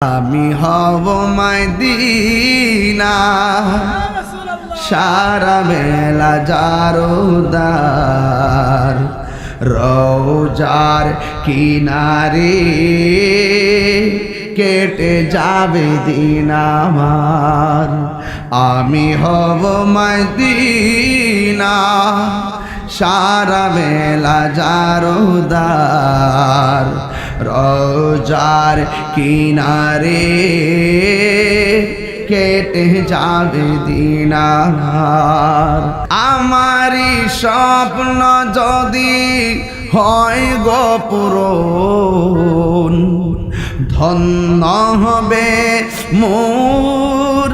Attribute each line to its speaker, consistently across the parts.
Speaker 1: আমি হব মদিনা সারা বেলা জারদার রওজার কিনারে কেটে যাবে দিন আমার। আমি হব মদিনা সারা বেলা জারদার রওজার কিনারে কেটে যাবে দিন আমার। আমারই স্বপ্ন যদি হয় গো পূরণ, ধন্য হবে মোর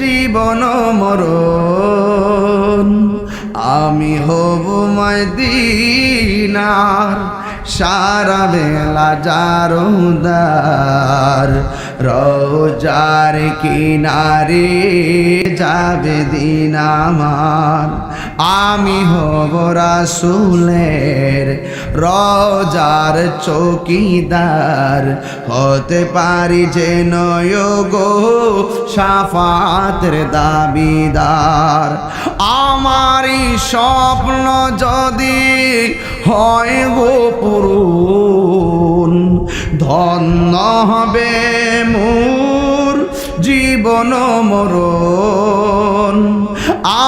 Speaker 1: জীবন মরণ। আমি হব মদিনার সারা বেলা জারদার রওজার কিনারে যাবে দিন আমার। আমি হব রাসূলের রওজার চৌকিদার, হতে পারি যেন গো শাফাতের দাবিদার। আমারই স্বপ্ন যদি হয় গো পূরণ, ধন্য হবে মোর জীবন মরণ।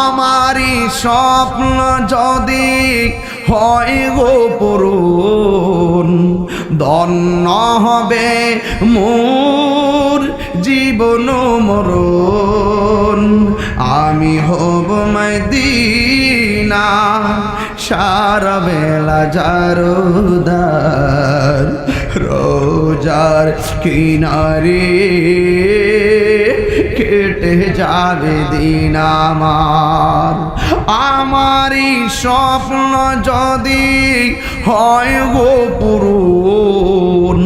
Speaker 1: আমারই স্বপ্ন যদি হয় গো পূরণ, ধন্য হবে মোর জীবন মরণ। আমি হব মদিনা সারা বেলা জারদার রওজার কিনারে কেটে যাবে দিন আমার। আমারই স্বপ্ন যদি হয় গো পূরণ,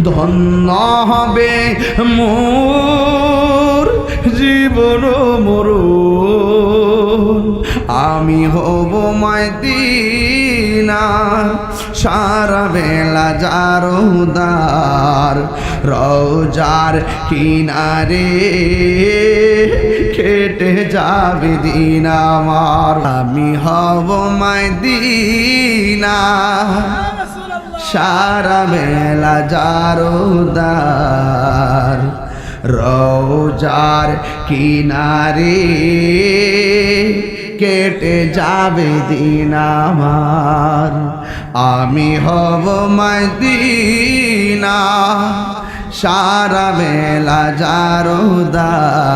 Speaker 1: ধন্য হবে মোর জীবন মরণ। আমি হব মদিনা সারা বেলা জারদার রওজার কিনারে কেটে যাবে দিন আমার। আমি হব মদিনা সারা বেলা জারদার রওজার কিনারে কেটে যাবে দিন আমার। আমি হব মদিনা সারা বেলা জারদার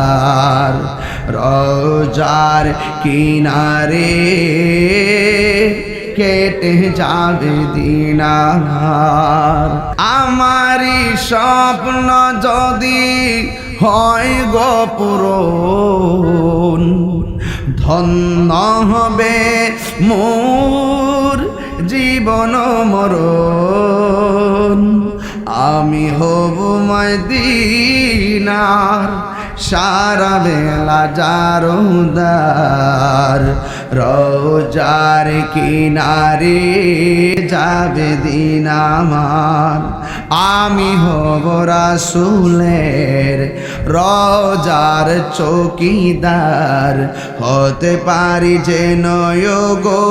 Speaker 1: রওজার কিনারে কেটে যাবে দিন আমার। আমারই স্বপ্ন যদি হয় গো পূরণ, ধন্য হবে মোর জীবন মরণ। আমি হব মদিনার সারা বেলা জারদার রওজার কিনারে যাবে দিন আমার। আমি হব রাসূলের রওজার চৌকিদার, হতে পারি যেন গো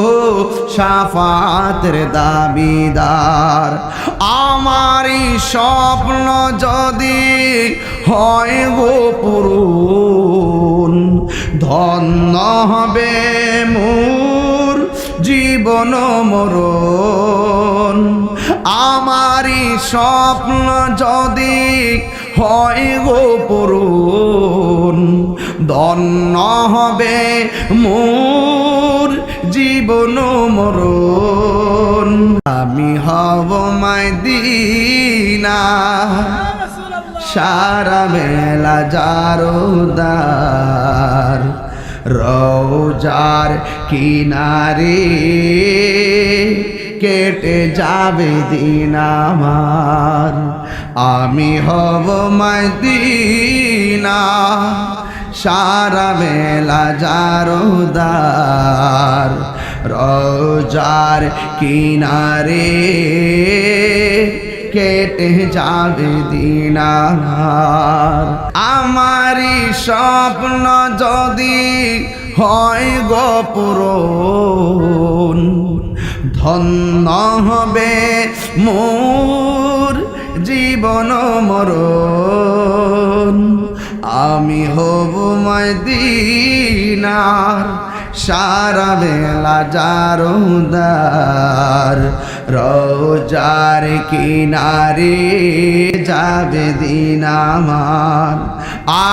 Speaker 1: শাফাতের দাবিদার। আমারই স্বপ্ন যদি হয় গো পূরণ, ধন্য হবে মোর জীবন মরণ। আমারই স্বপ্ন যদি হয় গো পূরণ, ধন্য হবে মোর জীবন মরণ। আমি হব মদিনা সারা বেলা জারদার রওজার কিনারে কেটে যাবে দিন আমার। আমি হব মদিনা সারা বেলা জারদার রওজার কিনারে কেটে যাবে দিন আমার। আমারই স্বপ্ন যদি হয় গো পূরণ, ধন্য হবে মোর জীবন মরণ। আমি হব মদিনার সারা বেলা জারদার, রোজার কিনারে যাবে দিন আমার।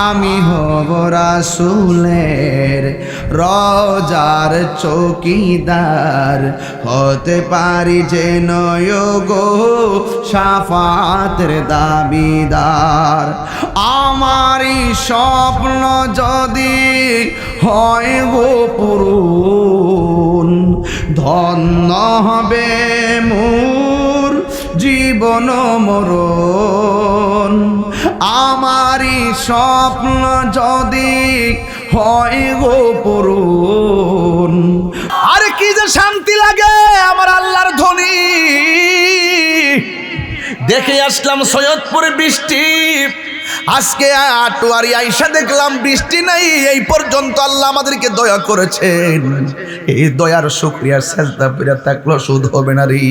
Speaker 1: আমি হব রাসূলের রোজার চৌকিদার, হতে পারি যেন গো শাফাতের দাবিদার। আমারই স্বপ্ন যদি হয় গো পূরণ, ধন্য হবে মোর জীবন মরণ। আমারই স্বপ্ন যদি হয় গো পূরণ। আরে কি যে শান্তি লাগে আমার আল্লাহর ধ্বনি দেখে আসলাম সৈয়দপুরে বৃষ্টি, আজকে আটোয়ারি আইসা দেখলাম বৃষ্টি নাই। এই পর্যন্ত আল্লাহ আমাদেরকে দয়া করেছেন, এই দয়ার শুকরিয়া সাজদা করে থাকলো শুধু হবে না রে।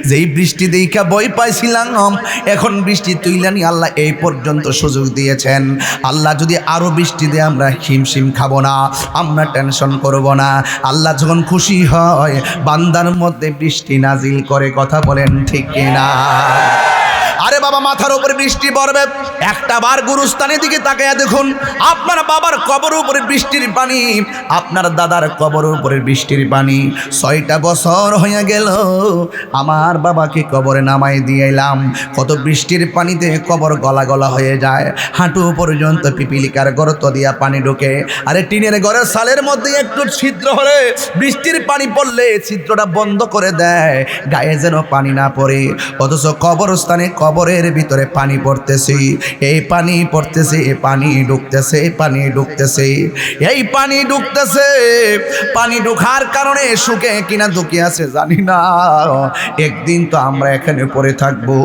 Speaker 1: যেই বৃষ্টি দেখা ভয় পাইছিলাম, এখন বৃষ্টি তুইলানি আল্লাহ এই পর্যন্ত সুযোগ দিয়েছেন। আল্লাহ যদি আরো বৃষ্টি দেয় আমরা হিমশিম খাবো না, আমরা টেনশন করব না। আল্লাহ যখন খুশি হয় বান্দার মধ্যে বৃষ্টি নাজিল করে, কথা বলেন ঠিক কিনা? আরে বাবা, মাথার উপরে বৃষ্টি পড়বে, একটা বার গুরুস্থানের দিকে তাকায়া দেখুন, আপনার বাবার কবরের উপরে বৃষ্টির পানি, আপনার দাদার কবরের উপরে বৃষ্টির পানি। 6টা বছর হয়ে গেল আমার বাবাকে কবরে নামাই দিয়ে এলাম, কত বৃষ্টির পানিতে কবর গলা গলা হয়ে যায়, হাঁটু পর্যন্ত পিপিলিকার গর্ত দিয়া পানি ঢোকে। আরে টিনের ঘরের সালের মধ্যে একটু ছিদ্র হলে বৃষ্টির পানি পড়লে ছিদ্রটা বন্ধ করে দেয়, গায়ে যেন পানি না পড়ে। অথচ কবরস্থানে কবরের ভিতরে পানি পড়তেছে, এই পানি পড়তেছে, পানি ঢুকতেছে, পানি ঢুকতেছে, এই পানি ঢুকতেছে। পানি ঢোকার কারণে শুকে কিনা দুঃখে আছে জানি না, একদিন তো আমরা এখানে পড়ে থাকবো,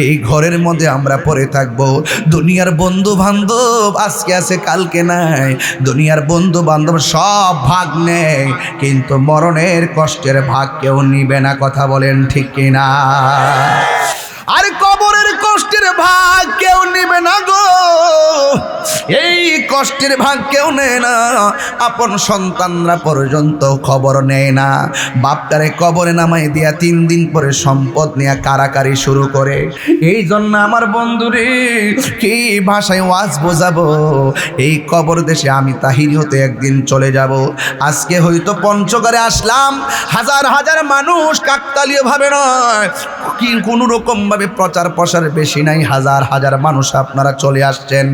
Speaker 1: এই ঘরের মধ্যে আমরা পড়ে থাকবো। দুনিয়ার বন্ধু বান্ধব আজকে আছে কালকে নাই, দুনিয়ার বন্ধু বান্ধব সব ভাগ নেয়, কিন্তু মরণের কষ্টের ভাগ কেউ নিবে না, কথা বলেন ঠিক কিনা? আর কবরের কষ্টের ভাগ কেউ নেবে না গো, এই কষ্টের ভাগ কেউ নেয় না। আপন সন্তানরা পর্যন্ত খবর নেয় না, বাপটারে কবরে নামাই দিয়া 3 দিন পরে সম্পদ নিয়ে কারাকারি শুরু করে। এই জন্য আমার বন্ধুরে কি ভাষায় ওয়াজ বোঝাবো, এই কবর দেশে আমি তাহিরি হতে একদিন চলে যাব। আজকে হয়তো পঞ্চগড়ে আসলাম, হাজার হাজার মানুষ, কাকতালীয় ভাবে নয়, কি কোনো রকম ভাবে প্রচার প্রসার বেশি নাই, হাজার হাজার মানুষ আপনারা চলে আসছেন।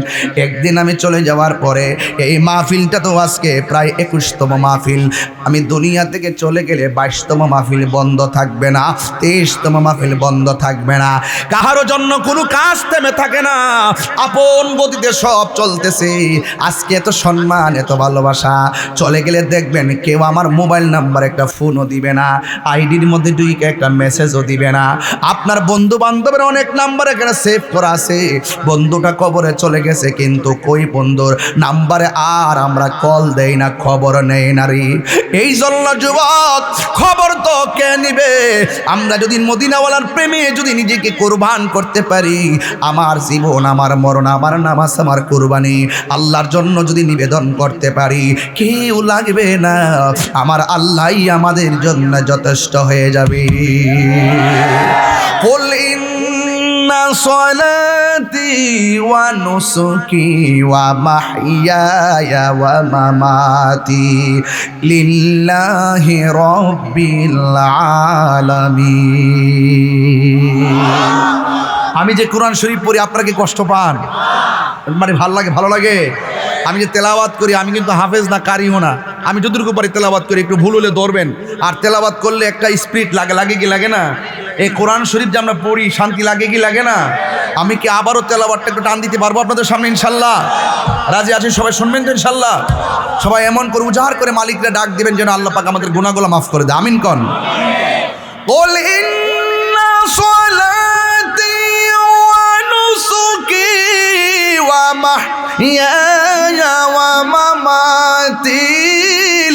Speaker 1: একদিন আমি চলে যাওয়ার পরে এই মাহফিলটা তো আজকে প্রায় 21তম মাহফিল, আমি দুনিয়া থেকে চলে গেলে 22তম মাহফিল বন্ধ থাকবে না, 23তম মাহফিল বন্ধ থাকবে না। কাহারও জন্য কোনো কাজ থেমে থাকে না, আপন গতিতে সব চলতেছে। আজকে এত সম্মান, এত ভালোবাসা, চলে গেলে দেখবেন কেউ আমার মোবাইল নাম্বার একটা ফোনও দিবে না, আইডির মধ্যে ঢুকে একটা মেসেজও দিবে না। আপনার বন্ধু বান্ধবের অনেক নাম্বার এখানে সেভ করা আছে, বন্ধুটা কবরে চলে গেছে কিন্তু কই বন্ধুর নাম্বারে আর আমরা কল দেই না, খবর নেই না রে। এই জন্য যুবক, খবর তো কে নিবে? আমরা যদি মদিনাওয়ালার প্রেমে যদি নিজেকে কুরবান করতে পারি, আমার জীবন, আমার মরণ, আমার নামাজ, আমার কুরবানি আল্লাহর জন্য যদি নিবেদন করতে পারি, কেউ লাগবে না, আমার আল্লাহই আমাদের জন্য যথেষ্ট হয়ে যাবে। قل إن صلاتي ونسكي ومحياي ومماتي لله رب العالمين। আমি যে কোরআন শরীফ পড়ি আপনারা কি কষ্ট পান? মানে ভালো লাগে? আমি যে তেলাওয়াত করি, আমি কিন্তু হাফেজ না, কারিও না, আমি যতটুকু পারি তেলাওয়াত করি, একটু ভুল হলে ধরবেন। আর তেলাওয়াত করলে একটা স্পিরিট লাগে কি লাগে না? এই কোরআন শরীফ যে আমরা পড়ি, শান্তি লাগে কি লাগে না? আমি কি আবারও তেলাওয়াতটা একটু টান দিতে পারবো আপনাদের সামনে ইনশাল্লাহ? রাজি আছেন সবাই? শুনবেন তো ইনশাল্লাহ? সবাই এমন করে উজাড় করে মালিকরা ডাক দিবেন যেন আল্লাহ পাক আমাদের গুনাহগুলো মাফ করে দেয়। আমিন কন। قل إن صلاتي মাহইয়ায়া ওয়া মামাতি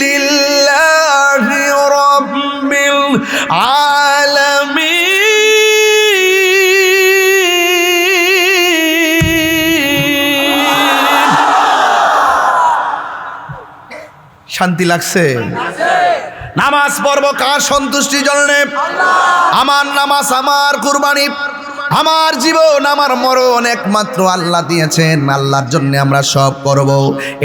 Speaker 1: লিল্লাহি রাব্বিল আলামিন। শান্তি লাগছে? নামাজ পড়ব কার সন্তুষ্টির জন্য? আমার নামাজ, আমার কুরবানি, আমার জীবন, আমার মরণ একমাত্র আল্লাহ দিয়েছেন। আল্লাহর জন্য আমরা সব করব।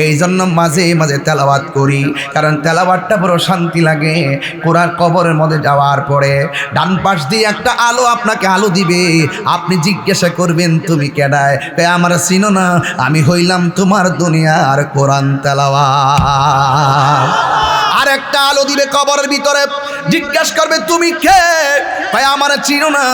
Speaker 1: এই জন্য মাঝে মাঝে তেলাওয়াত করি, কারণ তেলাওয়াতটা বড় শান্তি লাগে। কোরআন কবরের মধ্যে যাওয়ার পরে ডান পাশ দিয়ে একটা আলো আপনাকে আলো দিবে। আপনি জিজ্ঞাসা করবেন তুমি কেডায়? আমার চিনো না? আমি হইলাম তোমার দুনিয়ার কোরআন তেলাওয়াত। আর একটা আলো দিবে কবরের ভিতরে, জিজ্ঞাসা করবে তুমি কে? ভাই আমার চিনো না?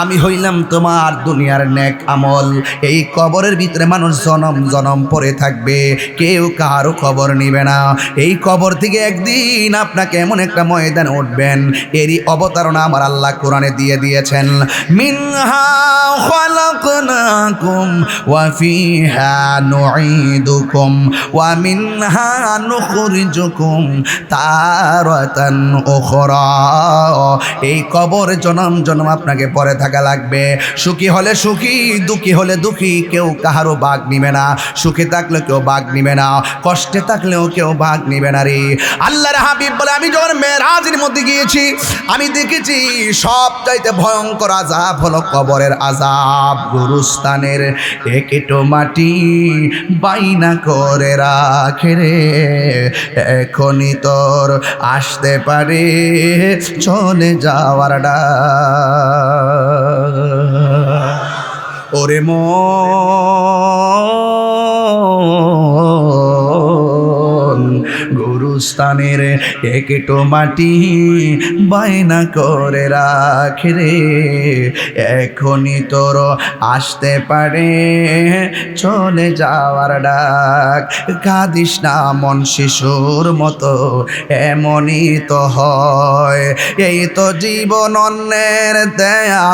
Speaker 1: আমি হইলাম তোমার দুনিয়ার নেক আমল। এই কবরের ভিতরে মানুষ জনম জনম পড়ে থাকবে, কেউ কারো খবর নিবে না। এই কবর থেকে একদিন আপনাকে এমন একটা ময়দানে উঠবেন, এরই অবতারণা আমার আল্লাহ কোরআনে দিয়ে দিয়েছেন। মিনহা খালাকনাকুম ওয়া ফিহা নুঈদুকুম ওয়া মিনহা নুখরিজুকুম তারাতান উখরা। এই কবর জনম জনম আপনাকে পরে থাকা লাগবে। সুখী হলে সুখী, দুঃখী হলে দুঃখী, কেউ কাহারও ভাগ নিবে না। সুখে থাকলে কেউ ভাগ নিবে না, কষ্টে থাকলেও কেউ ভাগ নিবে না রে। আল্লাহর হাবিব বলে, আমি যখন মেরাজের মধ্যে গিয়েছি, আমি দেখেছি সব চাইতে ভয়ঙ্কর আযাব হলো কবরের আযাব। গুরুস্থানের একেটো মাটি বাইনা করে রাখে রে, এখনই তোর আসতে পারে চলে যাওয়ার ডাক। ওরে মন, গুরুস্থানের একেটো মাটি বায়না করে রাখে রে, এখনই তোর আসতে পারে চলে যাওয়ার ডাক। কাঁদিস না মন শিশুর মতো, এমনই তো হয়। এই তো জীবন অন্যের দেয়া,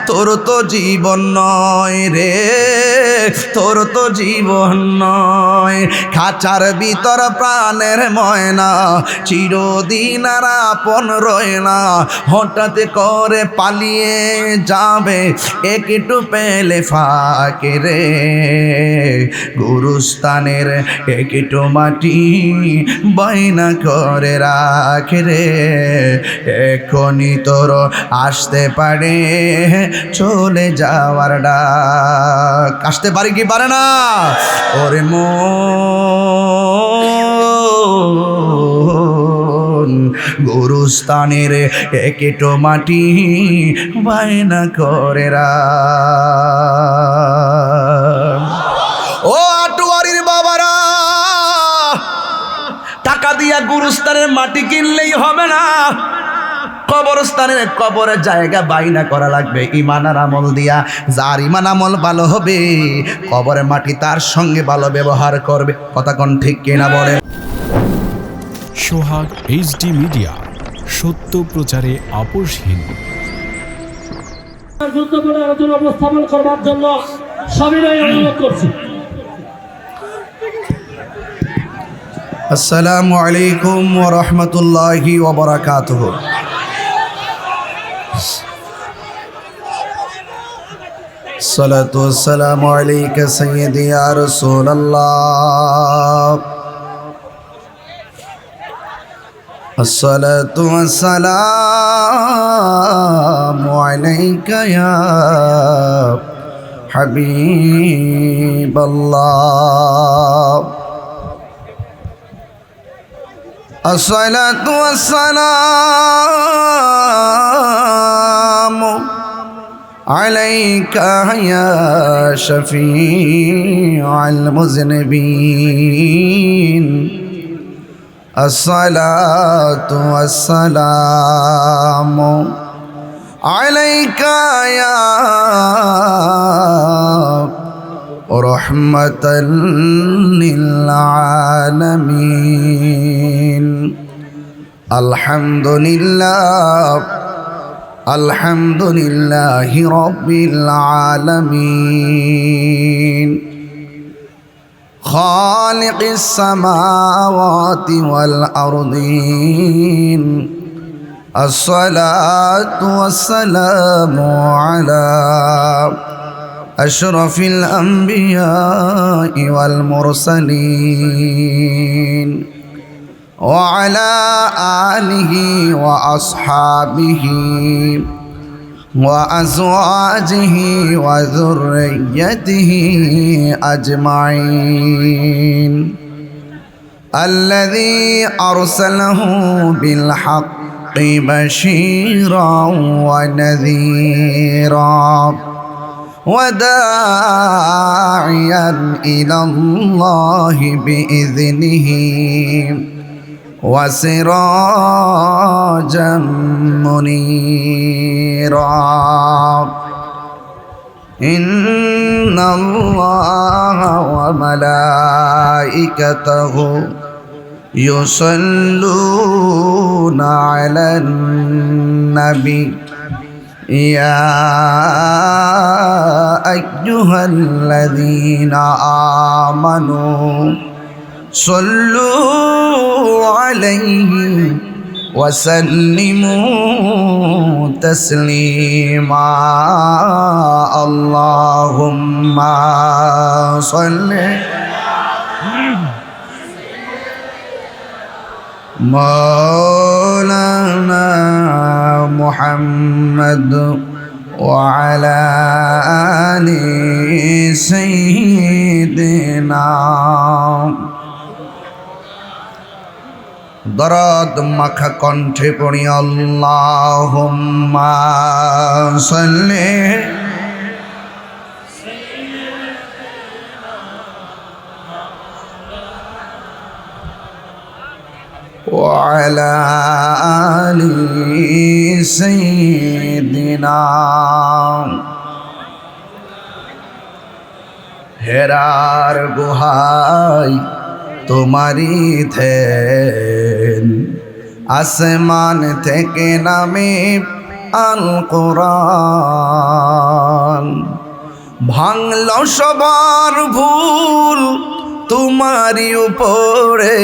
Speaker 1: তোর তো জীবন নয় রে, তোর তো জীবন নয়। খাঁচার ভিতর প্রাণের ময়না, চিরদিন আর আপন রয় না। হঠাৎ করে পালিয়ে যাবে একটু পেলে ফাঁকে রে। গুরুস্থানের একটু মাটি বাইনা করে রাখে রে, এখনই তোর আসতে পারে চলে যাওয়ার ডাক। আসতে পারে কি পারে না? ওরে মন, গুরুস্থানের একেটো মাটি বায়না করে রাখ। ও আটোয়ারির বাবারা, টাকা দিয়া গুরুস্থানের মাটি কিনলেই হবে না, কবরস্থানের কবরের জায়গা বাইনা করা লাগবে ঈমান আর আমল দিয়া। যার ঈমান আমল ভালো হবে, কবরের মাটি তার সঙ্গে ভালো ব্যবহার করবে। কথা কোন ঠিক কিনা বলে?
Speaker 2: সোহাগ এইচডি মিডিয়া, সত্য প্রচারে আপোষহীন।
Speaker 3: গুরুত্বপূর্ণ আলোচনা উপস্থাপন করবার জন্য সবিনয় অনুরোধ করছি।
Speaker 1: আসসালামু আলাইকুম ওয়া রাহমাতুল্লাহি ওয়া বারাকাতুহু। সালাতু ওয়াসসালামু আলাইকা সাইয়্যিদি ইয়া রাসূলুল্লাহ। আসসালাতু ওয়াসসালামু আলাইকা ইয়া হাবিবাল্লাহ। আসসালাতু ওয়াসসালামু আলাইকা ইয়া শফিউল মুযনিবিন। আসসালাতু ওয়াসসালামু আলাইকা ইয়া রাহমাতাল লিল আলামিন। আলহামদুলিল্লাহ, আলহামদুলিল্লাহি রাব্বিল আলামিন। خالق السماوات والأرضين الصلاة والسلام على أشرف الأنبياء والمرسلين وعلى آله وأصحابه وأزواجه وذريته أجمعين الذي أرسله بالحق بشيرا ونذيرا وداعيا إلى الله بإذنه وسراجا منيرا إن الله وملائكته يصلون على النبي يا أيها الذين آمنوا صلوا عليه وسلموا تسليما اللهم صل مولانا محمد وعلى آل سيدنا দরদ মাখা কণ্ঠে পড়ি আল্লাহুম্মা সাল্লি وعلى آل سيدنا হেরার গুহায় তোমারি ধ্যান আসমান থেকে নামে আল কোরআন ভাঙল সবার ভুল তোমারি উপরে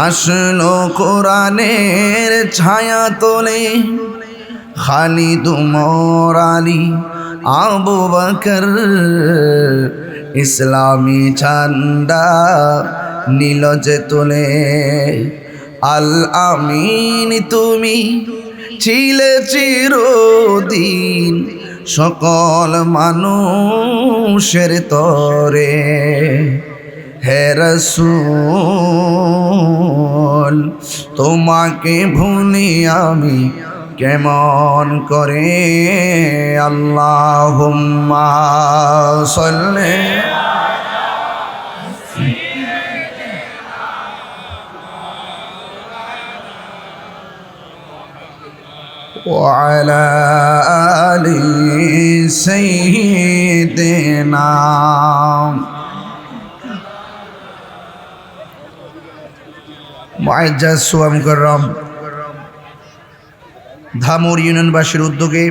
Speaker 1: আসলো কোরআনের ছায়া তোলে খালিদ উমর আলী আবু বকর ইসলামী ঝান্ডা নীল যে তোলে আল আমিন তুমি ছিলে চিরদিন সকল মানুষের তরে হে রাসূল তোমাকে ভুলি আমি কেমন করে আল্লাহুম্মা সাল্লি وعلى آل سيدنا মুআজ্জাজ ওয়া মুকাররম ধামুর ইউনিয়নবাসীর উদ্যোগে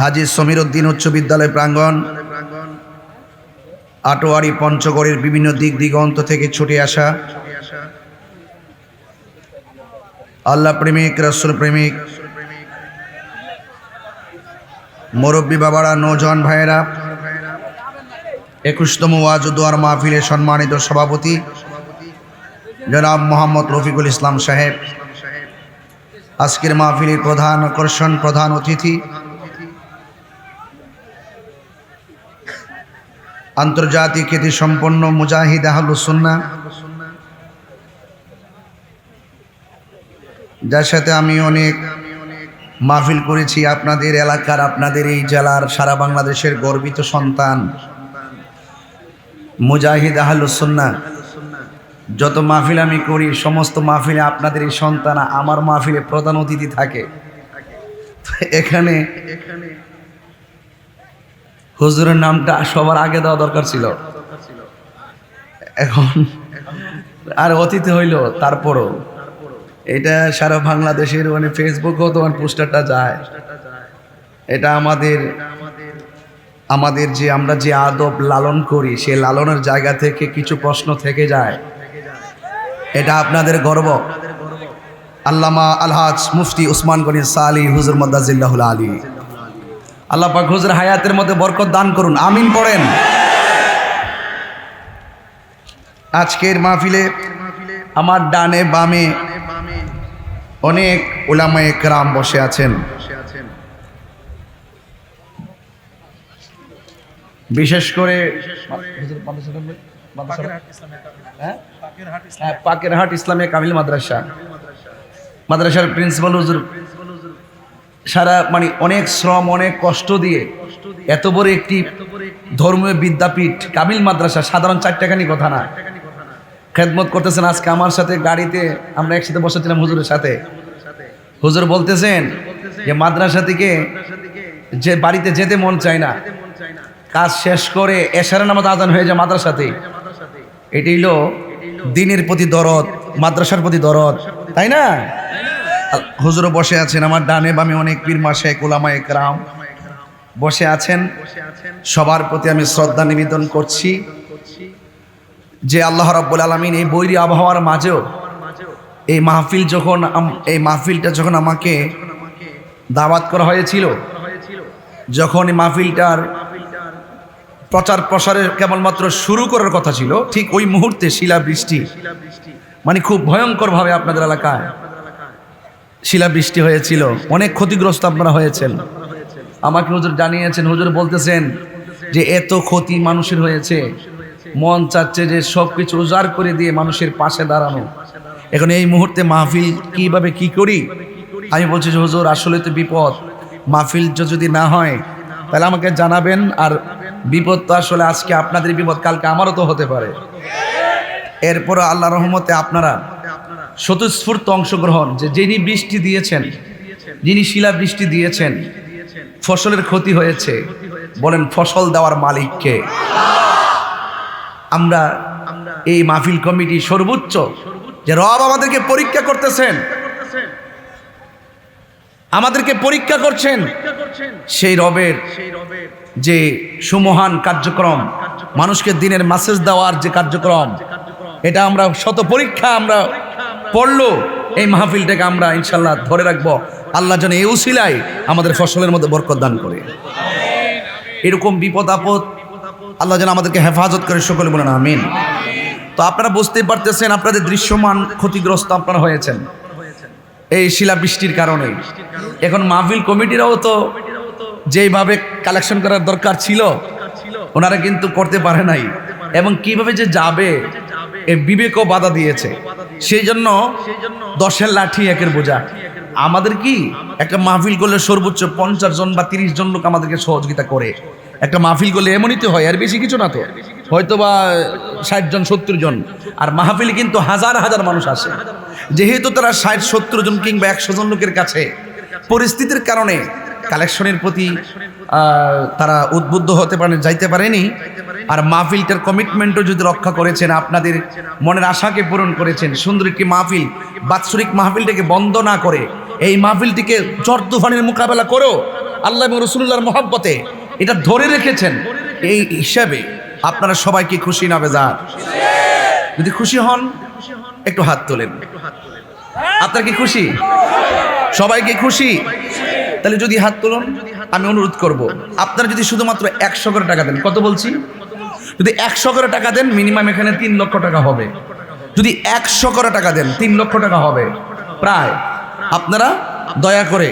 Speaker 1: হাজী সমীর উদ্দিন উচ্চ বিদ্যালয় প্রাঙ্গণ আটোয়ারি পঞ্চগড়ের বিভিন্ন দিক দিগন্ত থেকে ছুটে আসা আল্লাহ প্রেমিক রাসূল প্রেমিক মুরব্বী বাবারা নওজোয়ান ভাইয়েরা 21তম ওয়াজ ও দোয়ার মাহফিলের সম্মানিত সভাপতি জনাব মোহাম্মদ রফিকুল ইসলাম সাহেব, আজকের মাহফিলের প্রধান আকর্ষণ, প্রধান অতিথি, আন্তর্জাতিক খ্যাতি সম্পন্ন মুজাহিদ আহলুস সুন্নাহ, যার সাথে আমি অনেক মাহফিল করেছি, আপনাদের এলাকার, আপনাদের এই জেলার, সারা বাংলাদেশের গর্বিত সন্তান মুজাহিদ আহলুস সুন্নাহ। যত মাহফিল আমি করি সমস্ত মাহফিলে আপনাদের এই সন্তান আমার মাহফিলে প্রধান অতিথি থাকে। এখানে হুজুরের নামটা সবার আগে দেওয়া দরকার ছিল, এখন আর অতিথি হইল। তারপরও এটা সারা বাংলাদেশের মানে ফেসবুকেও তোমার পোস্টারটা যায়। এটা আমাদের আমাদের যে আমরা যে আদব লালন করি সে লালনের জায়গা থেকে কিছু প্রশ্ন থেকে যায়, এটা আপনাদের গর্ব। আল্লামা আলহাজ মুফতি উসমান গনি সালি হুজুর মাদ্দাজিল্লাহুল আলী, আল্লাহ পাক হুজুর হায়াতের মধ্যে বরকত দান করুন, আমিন পড়েন। আজকের মাহফিলে আমার ডানে বামে অনেক উলামায়ে কেরাম বসে আছেন। বিশেষ করে পাকেরহাট ইসলামিয়া কামিল মাদ্রাসার প্রিন্সিপাল হুজুর সারা মানে অনেক শ্রম অনেক কষ্ট দিয়ে এত বড় একটি ধর্মীয় বিদ্যাপীঠ কামিল মাদ্রাসা সাধারণ 4 টাকানি কথা না, খেদমত করতেছেন। আজকে আমার সাথে গাড়িতে আমরা একসাথে বসেছিলাম হুজুরের সাথে, হুজুর বলতেছেন যে মাদ্রাসা থেকে যে বাড়িতে যেতে মন চায় না, কাজ শেষ করে এশারের নামাজ আজান হয়ে যায় মাদ্রাসাতে। এটি হলো দ্বীনের প্রতি দরদ, মাদ্রাসার প্রতি দরদ, তাই না? হুজুরও বসে আছেন, আমার ডানে বামে অনেক পীর মাশায়েখ উলামায়ে কেরাম বসে আছেন। সবার প্রতি আমি শ্রদ্ধা নিবেদন করছি যে আল্লাহ রাব্বুল আলামিন এই বৈরী আবহাওয়ার মাঝেও এই মাহফিলটা যখন আমাকে দাওয়াত করা হয়েছিল, যখন এই মাহফিলটার প্রচার প্রসারের কেবলমাত্র শুরু করার কথা ছিল, ঠিক ওই মুহূর্তে শিলাবৃষ্টি, মানে খুব ভয়ঙ্করভাবে আপনাদের এলাকায় শিলাবৃষ্টি হয়েছিল, অনেক ক্ষতিগ্রস্ত আপনারা হয়েছেন। আমাকে হুজুর জানিয়েছেন, হুজুর বলতেছেন যে এত ক্ষতি মানুষের হয়েছে, মন চাচ্ছে যে সব কিছু উজাড় করে দিয়ে মানুষের পাশে দাঁড়ানো। এখন এই মুহূর্তে মাহফিল কিভাবে কি করি? আমি বলছি যে হুজুর আসলে তো বিপদ, মাহফিল যদি না হয় তাহলে আমাকে জানাবেন। আর বিপদ তো আসলে আজকে আপনাদের বিপদ, কালকে আমারও তো হতে পারে। এরপরে আল্লাহ রহমতে আপনারা স্বতঃস্ফূর্ত অংশগ্রহণ, যে যিনি বৃষ্টি দিয়েছেন, যিনি শিলাবৃষ্টি দিয়েছেন, ফসলের ক্ষতি হয়েছে, বলেন ফসল দেওয়ার মালিককে। আমরা এই মাহফিল কমিটি সর্বোচ্চ যে রব আমাদেরকে পরীক্ষা করতেছেন, আমাদেরকে পরীক্ষা করছেন, সেই রবের যে সুমহান কার্যক্রম, মানুষকে দিনের মেসেজ দেওয়ার যে কার্যক্রম, এটা আমরা শত পরীক্ষা আমরা পড়লো, এই মাহফিলটাকে আমরা ইনশাল্লাহ ধরে রাখবো। আল্লাহ যেন এই উসিলায় আমাদের ফসলের মধ্যে বরকত দান করে। এরকম বিপদ আপদ আল্লাহ যেন আমাদেরকে হেফাজত করে, সকলে বলেন আমিন। তো আপনারা বুঝতেই পারতেছেন, আপনাদের দৃশ্যমান ক্ষতিগ্রস্ত আপনারা হয়েছেন এই শিলাবৃষ্টির কারণে। এখন মাহফিল কমিটিরাও তো যেইভাবে কালেকশন করার দরকার ছিল ওনারা কিন্তু করতে পারে নাই, এবং কিভাবে যে যাবে এ বিবেকও বাধা দিয়েছে। সেই জন্য 10-এর লাঠি 1-এর বোঝা। আমাদের কি একটা মাহফিল করলে সর্বোচ্চ 50 জন বা 30 জন লোক আমাদেরকে সহযোগিতা করে। একটা মাহফিল করলে এমনই তো হয়, আর বেশি কিছু না তো, হয়তো বা 60 জন 70 জন। আর মাহফিলে কিন্তু হাজার হাজার মানুষ আসে, যেহেতু তারা 60-70 জন কিংবা 100 জন লোকের কাছে পরিস্থিতির কারণে কালেকশনের প্রতি তারা উদ্বুদ্ধ হতে পারে, যাইতে পারেনি। আর মাহফিলটার কমিটমেন্টও যদি রক্ষা করেছেন, আপনাদের মনের আশাকে পূরণ করেছেন, সুন্দর একটি মাহফিল, বাৎসরিক মাহফিলটাকে বন্ধ না করে এই মাহফিলটিকে ঝড় তুফানের মোকাবেলা করো আল্লাহ এবং রাসূলুল্লাহর মহব্বতে এটা ধরে রেখেছেন। এই হিসাবে আপনারা সবাইকে খুশি না বেজার? যদি খুশি হন একটু হাত তোলেন। আপনারা কি খুশি? সবাইকে খুশি? তাহলে যদি হাত তুলুন, আমি অনুরোধ করব আপনারা যদি শুধুমাত্র 100 করে টাকা দেন, কত বলছি, যদি 100 করে টাকা দেন মিনিমাম এখানে 3 লক্ষ টাকা হবে। যদি 100 করে টাকা দেন 3 লক্ষ টাকা হবে প্রায়। আপনারা দয়া করে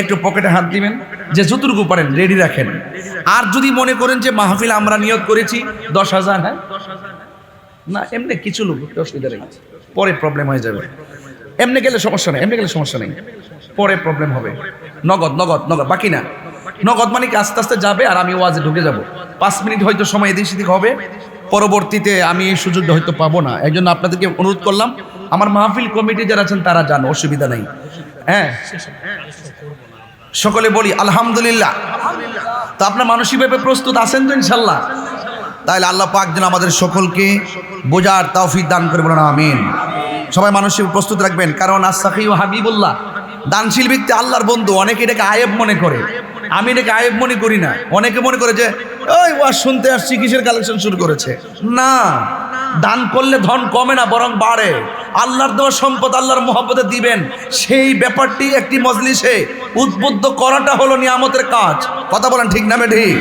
Speaker 1: একটু পকেটে হাত দিবেন, যে যতটুকু পারেন রেডি রাখেন। আর যদি মনে করেন যে মাহফিল আমরা নিয়ত করেছি 10,000, হ্যাঁ না এমনি কিছু লোক, অসুবিধা নেই, পরে প্রবলেম হয়ে যাবে। এমনি গেলে সমস্যা নেই, এমনি গেলে সমস্যা নেই, পরে প্রবলেম হবে। নগদ নগদ নগদ, বাকি না। নগদ মানে কি আস্তে আস্তে যাবে, আর আমি ওয়াজে ঢুকে যাব। 5 মিনিট হয়তো সময় এদিক সেদিক হবে, পরবর্তীতে আমি এই সুযোগটা হয়তো পাবো না। এই জন্য আপনাদেরকে অনুরোধ করলাম, আমার মাহফিল কমিটি যারা আছেন তারা জানো, অসুবিধা নেই। হ্যাঁ, সকলে বলি আলহামদুলিল্লাহ। তো আপনার মানসিকভাবে প্রস্তুত আছেন তো ইনশাল্লাহ? তাহলে আল্লাহ পাক যেন আমাদের সকলকে বোঝার তৌফিক দান করে, বলেন আমিন। সবাই মানসিক প্রস্তুত রাখবেন, কারণ আস-সাখী হাবিবুল্লাহ, দানশীল ব্যক্তি আল্লাহর বন্ধু। অনেকে এটাকে আয়েব মনে করে, আমি এটাকে আয়েব মনে করি না। অনেকে মনে করে যে ওই ওয়াজ শুনতে আসছি, কিসের কালেকশন শুরু করেছে। না, দান করলে ধন কমে না, বরং বাড়ে। আল্লাহর দেওয়া সম্পদ আল্লাহর মহব্বতে দিবেন, সেই ব্যাপারটি একটি মজলিসে উদ্বুদ্ধ করাটা হলো নিয়ামতের কাজ। কথা বলেন ঠিক না ঠিক?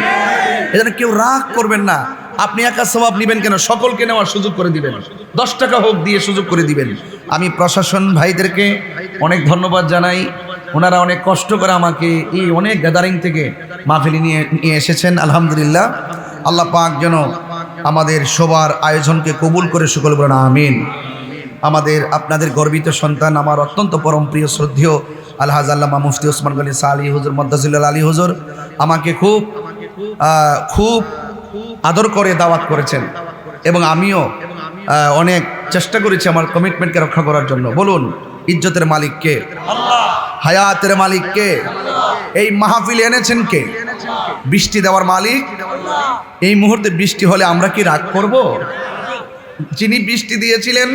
Speaker 1: এজন্য কেউ রাগ করবেন না। আপনি একা সওয়াব নেবেন কেন, সকলকে নেওয়ার সুযোগ করে দিবেন। 10 টাকা হোক দিয়ে সুযোগ করে দিবেন। আমি প্রশাসন ভাইদেরকে অনেক ধন্যবাদ জানাই। ওনারা অনেক কষ্ট করে আমাকে এই অনেক গ্যাদারিং থেকে মাহফিলে নিয়ে এসেছেন। আলহামদুলিল্লাহ, আল্লাহ পাক যেন আমাদের সবার আয়োজনকে কবুল করে সকল বলেন আমিন। আপনাদের গর্বিত সন্তান, আমার অত্যন্ত পরম প্রিয় শ্রদ্ধেয় আলহাজ আল্লামা মুফতি ওসমান গনি শাহ আলী হুজুর মদ্দাজিল্লাহ আলী হুজুর আমাকে খুব আদর করে দাওয়াত করেছেন, এবং আমিও অনেক চেষ্টা করেছি আমার কমিটমেন্টকে রক্ষা করার জন্য। বলুন, ইজ্জতের মালিক কে? আল্লাহ। হায়াতের মালিক কে? এই মাহফিলে এনেছেন কে? বৃষ্টি দেওয়ার মালিক। এই মুহূর্তে বৃষ্টি হলে আমরা কি রাগ করব? যিনি বৃষ্টি দিয়েছিলেন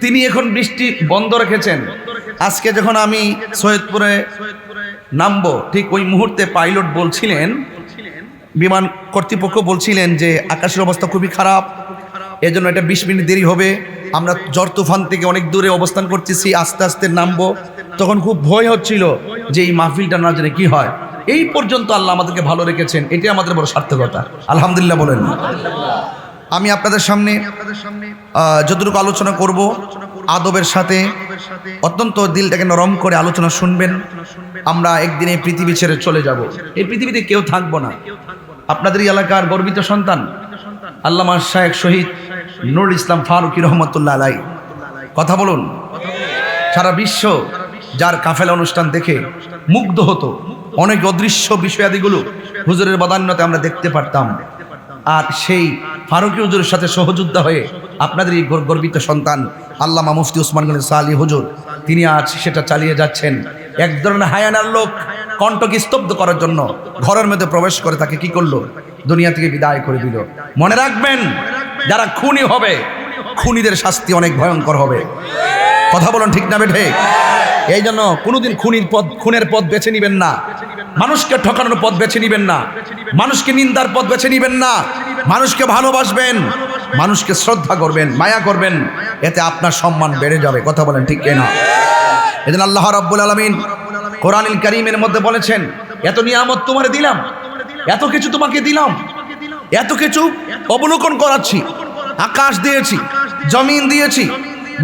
Speaker 1: তিনি এখন বৃষ্টি বন্ধ রেখেছেন। আজকে যখন আমি সৈয়দপুরে নামবো, ঠিক ওই মুহূর্তে পাইলট বলছিলেন, বিমান কর্তৃপক্ষ বলছিলেন যে আকাশের অবস্থা খুবই খারাপ, এজন্য এটা 20 মিনিট দেরি হবে। আমরা ঝড় তুফান থেকে অনেক দূরে অবস্থান করতেছি, আস্তে আস্তে নামবো। তখন খুব ভয় হচ্ছিল যে এই মাহফিলটা না জানে কি হয়। এই পর্যন্ত আল্লাহ আমাদেরকে ভালো রেখেছেন, এটাই আমাদের বড় সার্থকতা। আলহামদুলিল্লাহ বলেন। আমি আপনাদের সামনে যতটুকু আলোচনা করব, আদবের সাথে অত্যন্ত দিলটাকে নরম করে আলোচনা শুনবেন। আমরা একদিন এই পৃথিবী ছেড়ে চলে যাব, এই পৃথিবীতে কেউ থাকবো না। আপনাদের এলাকার গর্বিত সন্তান আল্লামা শায়েখ শহীদ নুরুল ইসলাম ফারুকী রহমতুল্লাহ আলাইহি, কথা বলুন, সারা বিশ্ব যার কাফেলা অনুষ্ঠান দেখে মুগ্ধ হতো। অনেক অদৃশ্য বিষয়াদিগুলো হুজুরের বদান্যতে আমরা দেখতে পারতাম। আর সেই ফারুকী হুজুরের সাথে সহযোদ্ধা হয়ে আপনাদের এই গর্বিত সন্তান আল্লামা মুফতি ওসমান গনি শাহ আলী হুজুর, তিনি আজ সেটা চালিয়ে যাচ্ছেন। এক ধরনের হায়ানার লোক কণ্ঠকে স্তব্ধ করার জন্য ঘরের মধ্যে প্রবেশ করে তাকে কি করলো? দুনিয়া থেকে বিদায় করে দিল। মনে রাখবেন, যারা খুনি হবে, খুনিদের শাস্তি অনেক ভয়ঙ্কর হবে। কথা বলুন ঠিক না বেঠে? এই জন্য কোনোদিন খুনের পথ বেছে নিবেন না, মানুষকে ঠকানোর পথ বেছে নিবেন না, মানুষকে নিন্দার পথ বেছে নিবেন না। মানুষকে ভালোবাসবেন, মানুষকে শ্রদ্ধা করবেন, মায়া করবেন, এতে আপনার সম্মান বেড়ে যাবে। কথা বলেন ঠিক কিনা? এজন্য আল্লাহ রাব্বুল আলামিন কোরআনুল কারীমের মধ্যে বলেছেন, এত নিয়ামত তোমারে দিলাম, এত কিছু তোমাকে দিলাম, এত কিছু অবলোকন করাচ্ছি। আকাশ দিয়েছি, জমিন দিয়েছি,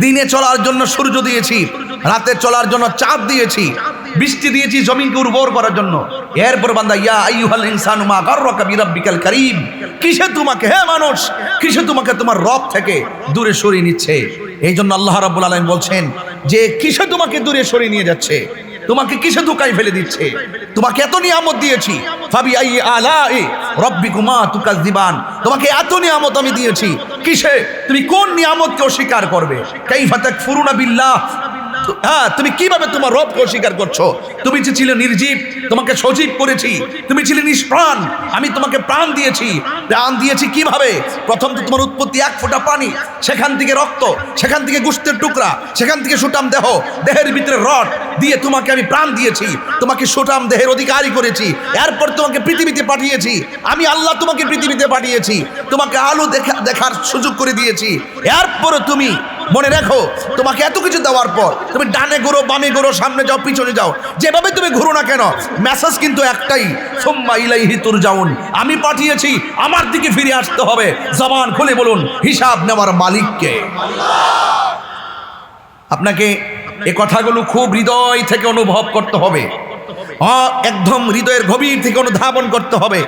Speaker 1: দিনে চলার জন্য সূর্য দিয়েছি, রাতে চলার জন্য চাঁদ দিয়েছি, বৃষ্টি দিয়েছি জমিনকে উর্বর করার জন্য। এরপর বান্দা, ইয়া আইয়ুহাল ইনসানু মা গাররাকা বিরাব্বিকাল কারীম, কিসে তোমাকে, হে মানুষ, কিসে তোমাকে তোমার রব থেকে দূরে সরিয়ে নিচ্ছে? এই জন্য আল্লাহ রাব্বুল আলামিন বলছেন যে কিসে তোমাকে দূরে সরিয়ে নিয়ে যাচ্ছে, তোমাকে কিসে ধোঁকায় ফেলে দিচ্ছে? তোমাকে এত নিয়ামত দিয়েছি, ফাবি আই আলাই রাব্বিকুমা তুকাযযিবান, তোমাকে এত নিয়ামত আমি দিয়েছি, কিসে তুমি কোন নিয়ামতকে অস্বীকার করবে? কাইফা তাকফুরুনা বিল্লাহ, হ্যাঁ, তুমি কিভাবে তোমার রবকে অস্বীকার করছো? তুমি যে ছিলে নির্জীব, তোমাকে সজীব করেছি। তুমি ছিলে নিষ্প্রাণ, আমি তোমাকে প্রাণ দিয়েছি। প্রাণ দিয়েছি কিভাবে? প্রথম তো তোমার উৎপত্তি 1 ফোঁটা পানি, সেখান থেকে রক্ত, সেখান থেকে গোশতের টুকরা, সেখান থেকে সুটাম দেহ, দেহের ভিতরে রড দিয়ে তোমাকে আমি প্রাণ দিয়েছি, তোমাকে সুটাম দেহের অধিকারী করেছি। এরপর তোমাকে পৃথিবীতে পাঠিয়েছি, আমি আল্লাহ তোমাকে পৃথিবীতে পাঠিয়েছি, তোমাকে আলো দেখার সুযোগ করে দিয়েছি। এরপরে তুমি মনে রাখো, তোমাকে এত কিছু দেওয়ার পর তুমি ডানে ঘুরো, বামে ঘুরো, সামনে যাও, পিছনে যাও, যেভাবে তুমি ঘুরো না কেন, মেসেজ কিন্তু একটাই, সুম্মা ইলাইহি তুরজাউন, আমি পাঠিয়েছি, আমার দিকে ফিরে আসতে হবে। জবান খুলে বলুন, হিসাব নেওয়ার মালিক কে? আপনাকে এই কথাগুলো খুব হৃদয় থেকে অনুভব করতে হবে, একদম হৃদয়ের গভীর থেকে অনুধাবন করতে হবে।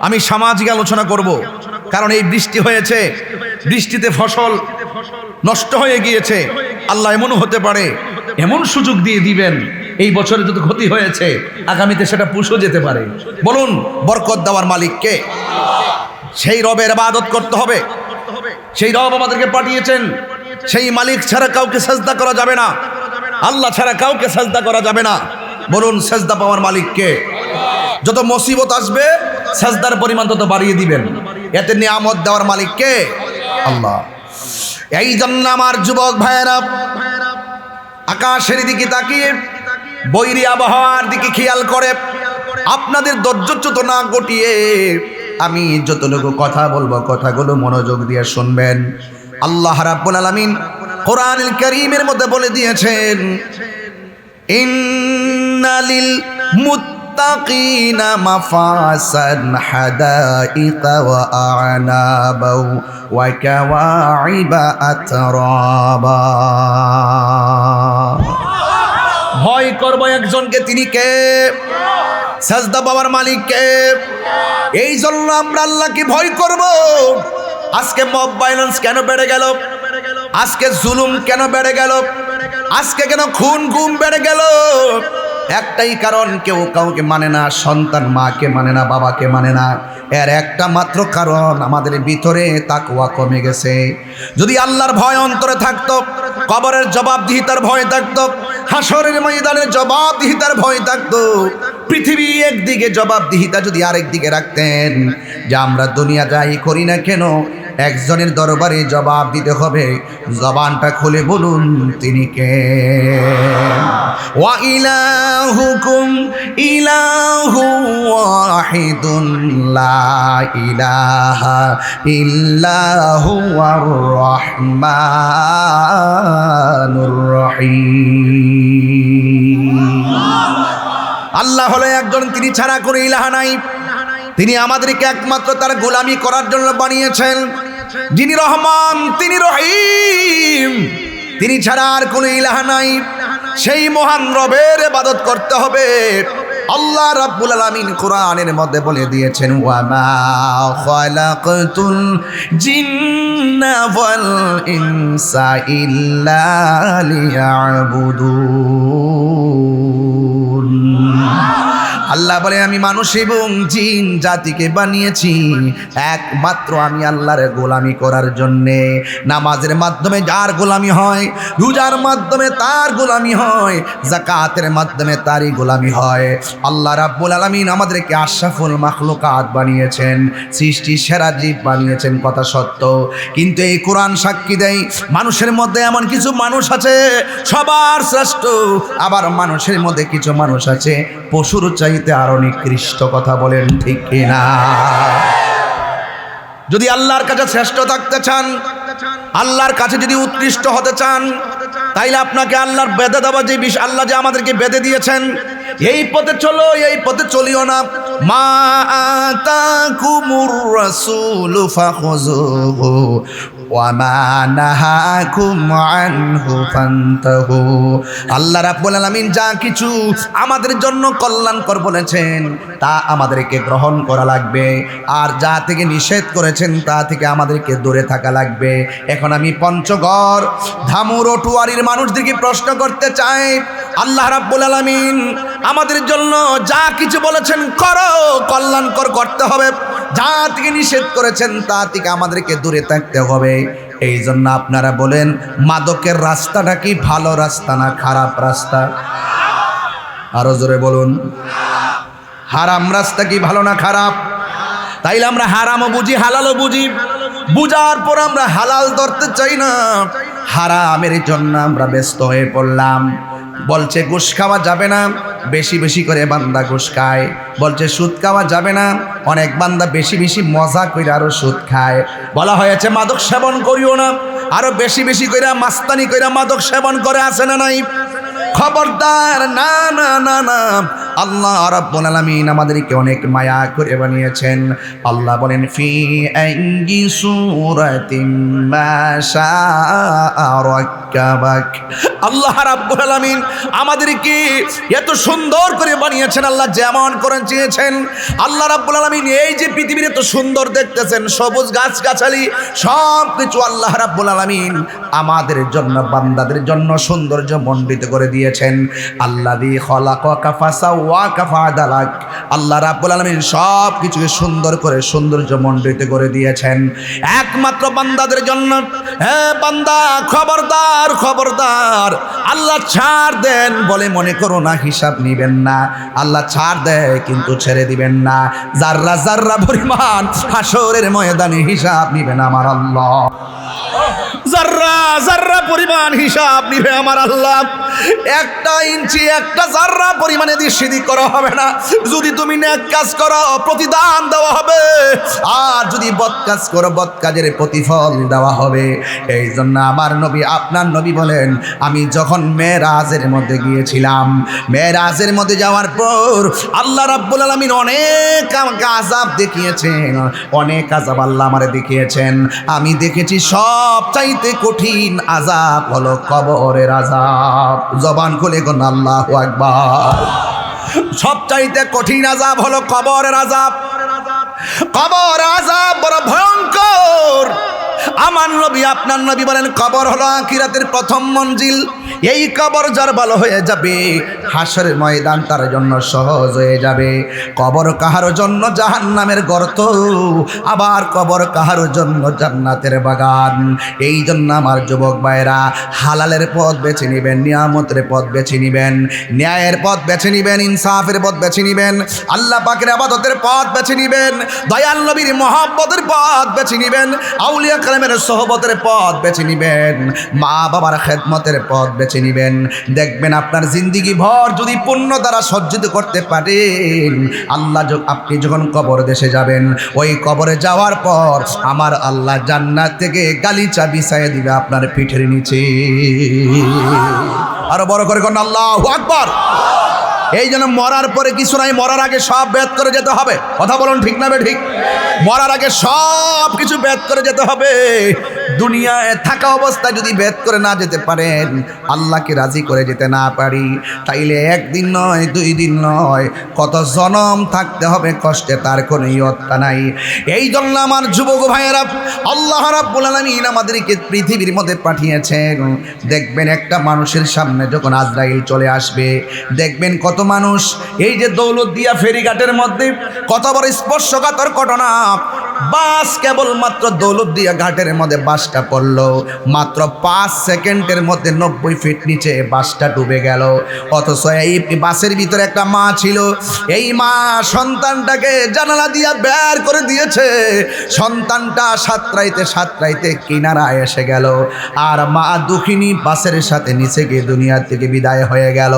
Speaker 1: আমি সামাজিক আলোচনা করব, কারণ এই বৃষ্টি হয়েছে, বৃষ্টিতে ফসল নষ্ট হয়ে গিয়েছে। আল্লাহ এমনও হতে পারে, এমন সুযোগ দিয়ে দিবেন, এই বছরে যত ক্ষতি হয়েছে আগামীতে সেটা পুষো যেতে পারে। বলুন, বরকত দেওয়ার মালিক কে? সেই রবের ইবাদত করতে হবে। সেই রব আমাদেরকে পাঠিয়েছেন, সেই মালিক ছাড়া কাউকে সাজদা করা যাবে না, আল্লাহ ছাড়া কাউকে সাজদা করা যাবে না। বলুন, সাজদা পাওয়ার মালিক কে? যত মুসিবত আসবে সাজদার পরিমাণ তত বাড়িয়ে দিবেন। এতে নিয়ামত দেওয়ার মালিক কে? আল্লাহ। এই জন্য আমার যুবক ভাইয়েরা, আকাশের দিকে তাকিয়ে বৈরী আবহাওয়ার দিকে খেয়াল করে আপনাদের ধৈর্যচ্যুত না ঘটিয়ে আমি যতটুকু কথা বলবো কথাগুলো মনোযোগ দিয়ে শুনবেন। আল্লাহ রাব্বুল আলামিন কোরআনুল কারীমের মধ্যে বলে দিয়েছেন, ইন্নালিল মুত্তাকিনা মাফাসান হাদাইকা ওয়া আ'নাবা ওয়া কাওয়াইবা আতরাবা। ভয় করব একজনকে, তিনি কে? সাজদা বাবার মালিক কে? এই জন্য আমরা আল্লাহকে ভয় করব। আজকে মব ভায়োলেন্স কেন বেড়ে গেল? আজকে জুলুম কেন বেড়ে গেল? আজকে কেন খুন গুম বেড়ে গেল? একটাই কারণ, কেউ কাউকে মানে না, সন্তান মাকে মানে না, বাবাকে মানে না। এর একটা মাত্র কারণ, আমাদের ভিতরে তাকওয়া কমে গেছে। যদি আল্লাহর ভয় অন্তরে থাকতো, কবরের জবাবদিহিতার ভয় থাকতো, হাসরের ময়দানের জবাবদিহিতার ভয় থাকতো, পৃথিবী একদিকে জবাবদিহিতা যদি আরেক দিকে রাখতেন, যে আমরা দুনিয়া যাই করি না কেন একজনের দরবারে জবাব দিতে হবে, জবানটা খুলে বলুন তিনি কে? ওয়া ইলাহুকুম ইলাহু ওয়াহিদুন লা ইলাহা ইল্লাহু আর রহমানুর রহিম। আল্লাহ হলো একজন, তিনি ছাড়া কোনো ইলাহা নাই। তিনি আমাদেরকে একমাত্র তার গোলামি করার জন্য বানিয়েছেন। যিনি রহমান, তিনি রহিম, তিনি ছাড়া আর কোনো ইলাহা নাই। সেই মহান রবের ইবাদত করতে হবে। আল্লাহ রাব্বুল আলামিন কোরআনের মধ্যে বলে দিয়েছেন, ওয়া মা খালাকতুল জিন্না ওয়াল ইনসা ইল্লা লিয়াবুদুন। আল্লাহ বলে, আমি মানুষ এবং জিন জাতিকে বানিয়েছি একমাত্র আমি আল্লাহর গোলামি করার জন্যে। নামাজের মাধ্যমে যার গোলামি হয়, রোজার মাধ্যমে তার গোলামি হয়, যাকাতের মাধ্যমে তারই গোলামি হয়। আল্লাহ রাব্বুল আলামিন আমাদেরকে আশরাফুল মাখলুকাত বানিয়েছেন, সৃষ্টির সেরা জীব বানিয়েছেন, কথা সত্য। কিন্তু এই কোরআন সাক্ষী দেয়, মানুষের মধ্যে এমন কিছু মানুষ আছে সবার শ্রেষ্ঠ, আবার মানুষের মধ্যে কিছু মানুষ আছে পশুর চাইতে আরো নিকৃষ্ট। কথা বলেন ঠিক কিনা? যদি আল্লাহর কাছে শ্রেষ্ঠ থাকতে চান, আল্লাহর কাছে যদি উৎকৃষ্ট হতে চান, তাইলে আপনাকে আল্লাহর বেঁধে দেওয়া যে বিষয়, আল্লাহ যে আমাদেরকে বেঁধে দিয়েছেন, এই পথে চলো, এই পথে চলিও না। মা আতাকুমুর রাসূলু ফাখুযুহু ওয়া মা নাহাকুম আনহু ফান্তাহু। আল্লাহ রাব্বুল আলামিন যা কিছু আমাদের জন্য কল্যাণকর বলেছেন তা আমাদেরকে গ্রহণ করা লাগবে, আর যা থেকে নিষেধ করেছেন তা থেকে আমাদেরকে দূরে থাকা লাগবে। এখন আমি পঞ্চগড়, ধামুর, টুয়ারির মানুষদেরকে প্রশ্ন করতে চাই, আল্লাহ রাব্বুল আলামিন আমাদের জন্য যা কিছু বলেছেন করো, কল্যাণকর করতে হবে। যা থেকে নিষেধ করেছেন তা থেকে আমাদেরকে দূরে থাকতে হবে। এই জন্য আপনারা বলেন, মাদকের রাস্তাটা কি ভালো রাস্তা না খারাপ রাস্তা? আরো জোরে বলুন। হারাম রাস্তা কি ভালো না খারাপ? তাইলে আমরা হারামও বুঝি, হালালও বুঝি, বুঝার পর আমরা হালাল ধরতে চাই না, হারামের জন্য আমরা ব্যস্ত হয়ে পড়লাম। বলছে ঘুষ খাওয়া যাবে না, বেশি বেশি করে বান্দা ঘুষ খায়। বলছে সুদ খাওয়া যাবে না, অনেক বান্দা বেশি বেশি মজা করে আরো সুদ খায়। বলা হয়েছে মাদক সেবন করিও না, আরো বেশি বেশি করে মাস্তানি করে মাদক সেবন করে, আছে না নাই? খবরদার, না না না না। আল্লাহ রাব্বুল আলামিন আমাদেরকে অনেক মায়া করে বানিয়েছেন। আল্লাহ বলেন, ফি আইয়ি সূরাতিন মা শাআ রাক্কাবাক। আল্লাহ রাব্বুল আলামিন আমাদেরকে এত সুন্দর করে বানিয়েছেন, আল্লাহ যেমন করে চেয়েছেন। আল্লাহ রাব্বুল আলামিন এই যে পৃথিবীর এত সুন্দর দেখতেছেন, সবুজ গাছগাছালি সব কিছু আল্লাহ রাব্বুল আলামিন আমাদের জন্য, বান্দাদের জন্য সৌন্দর্য মণ্ডিত করে দিয়েছেন। আল্লাযী খালাকাকা ফাসাওয়াকা ফাআদালাক। আল্লাহ রাব্বুল আলামিন সব কিছুকে সুন্দর করে সৌন্দর্য মণ্ডিত করে দিয়েছেন একমাত্র বান্দাদের জন্য। হ্যাঁ বান্দা, খবরদার খবরদার, আল্লাহ ছাড় দেন বলে মনে করো না হিসাব নিবেন না। আল্লাহ ছাড় দেয় কিন্তু ছেড়ে দিবেন না। যাররা যাররা পরিমাণ হাসরের ময়দানে হিসাব নিবেন আমার আল্লাহ। যাররা যাররা পরিমাণ হিসাব নিবে আমার আল্লাহ। একটা ইঞ্চি একটা জাররা পরিমাণে দিক করা হবে না। যদি তুমি নেক কাজ করো প্রতিদান দেওয়া হবে, আর যদি বদ কাজ করো বদ কাজের প্রতিফল দেওয়া হবে। এই জন্য আমার নবী আপনার নবী বলেন, আমি যখন মেরাজের মধ্যে গিয়েছিলাম, মেরাজের মধ্যে যাওয়ার পর আল্লাহ রাব্বুল আলামিন অনেক আযাব দেখিয়েছেন, অনেক আযাব আল্লাহ আমারে দেখিয়েছেন। আমি দেখেছি সবচাইতে কঠিন আযাব হলো কবরের আযাব। জবান খুলে কোন আল্লাহু আকবার। সবচাইতে কঠিন আযাব হলো কবরের আযাব। কবর আযাব বড় ভয়ঙ্কর। আমার নবী আপনার নবী বলেন, কবর হলো আখিরাতের প্রথম মঞ্জিল। এই কবর যার ভালো হয়ে যাবে, হাসরের ময়দান তার জন্য সহজ হয়ে যাবে। কবর কাহার জন্য জাহান্নামের গর্ত, আবার কবর কাহার জন্য জান্নাতের বাগান। এই জন্য আমার যুবক ভাইরা হালালের পথ বেছে নেবেন, নিয়ামতের পথ বেছে নেবেন, ন্যায়ের পথ বেছে নেবেন, ইনসাফের পথ বেছে নেবেন, আল্লাহ পাকের ইবাদতের পথ বেছে নেবেন, দয়াল নবীর মহব্বতের পথ বেছে নেবেন, আউলিয়া কালামের সোহবতের পথ বেছে নেবেন, মা বাবার খেদমতের পথ বেছে নেবেন। দেখবেন আপনার জিন্দিগি ভর যদি পুণ্য দ্বারা সজ্জিত করতে পারেন, আল্লাহ আপনি যখন কবর দেশে যাবেন, ওই কবরে যাওয়ার পর আমার আল্লাহ জান্নাত থেকে গালিচা বিছাইয়ে দিবে আপনার পিঠের নিচে। আরো বড় করে কোন আল্লাহু আকবার। এই জন্য মরার পরে কিছু নাই, মরার আগে সব বেদ করে যেতে হবে। কথা বলুন ঠিক না ঠিক? মরার আগে সব কিছু বেদ করে যেতে হবে। দুনিয়ায় থাকা অবস্থায় যদি বেদ করে না যেতে পারেন, আল্লাহকে রাজি করে যেতে না পারি, তাইলে একদিন নয়, 2 দিন নয়, কত জনম থাকতে হবে কষ্টে, তার কোনো ইয়ত্তা নাই। এই জন্য আমার যুবক ভাইয়েরা, আল্লাহ রাব্বুল আলামিন আমাদেরকে পৃথিবীর মধ্যে পাঠিয়েছেন। দেখবেন একটা মানুষের সামনে যখন আজরাইল চলে আসবে, দেখবেন কত মানুষ এই যে দৌলতদিয়া ফেরিঘাটের মধ্যে কত বড় স্পর্শকাতর ঘটনা। বাস কেবলমাত্র দৌলতদিয়া ঘাটের মধ্যে বাসটা পড়লো, মাত্র 5 সেকেন্ডের মধ্যে 90 ফিট নিচে বাসটা ডুবে গেল। অথচ এই বাসের ভিতরে একটা মা ছিল, এই মা সন্তানটাকে জানালা দিয়ে বের করে দিয়েছে। সন্তানটা সাতরাইতে কিনারায় এসে গেল, আর মা দুঃখিনী বাসের সাথে নিচে গিয়ে দুনিয়া থেকে বিদায় হয়ে গেল।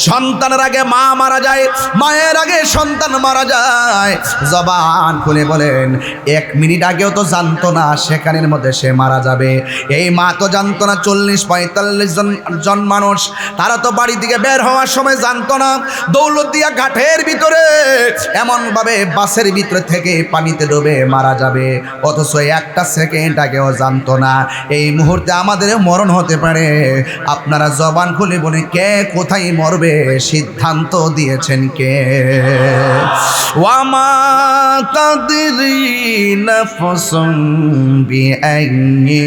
Speaker 1: সন্তানের আগে মা মারা যায়, মায়ের আগে সন্তান মারা যায়। জবান খুলে বলেন, 1 মিনিট আগেও তো জানতো না সেখানের মধ্যে সে মারা যাবে। এই মা তো জানতো না 40-45 জন মানুষ, তারা তো বাড়ি থেকে বের হওয়ার সময় জানতো না দৌলতদিয়া ঘাটের ভিতরে এমনভাবে বাসের ভিতরে থেকে পানিতে ডুবে মারা যাবে। অথচ 1টা সেকেন্ড আগেও জানতো না এই মুহূর্তে আমাদের মরণ হতে পারে। আপনারা জবান খুলে বলে, কে কোথায় মরবে সিদ্ধান্ত দিয়েছেন কে? ওয়ামা তাদরি নাফসুন বিআইয়ি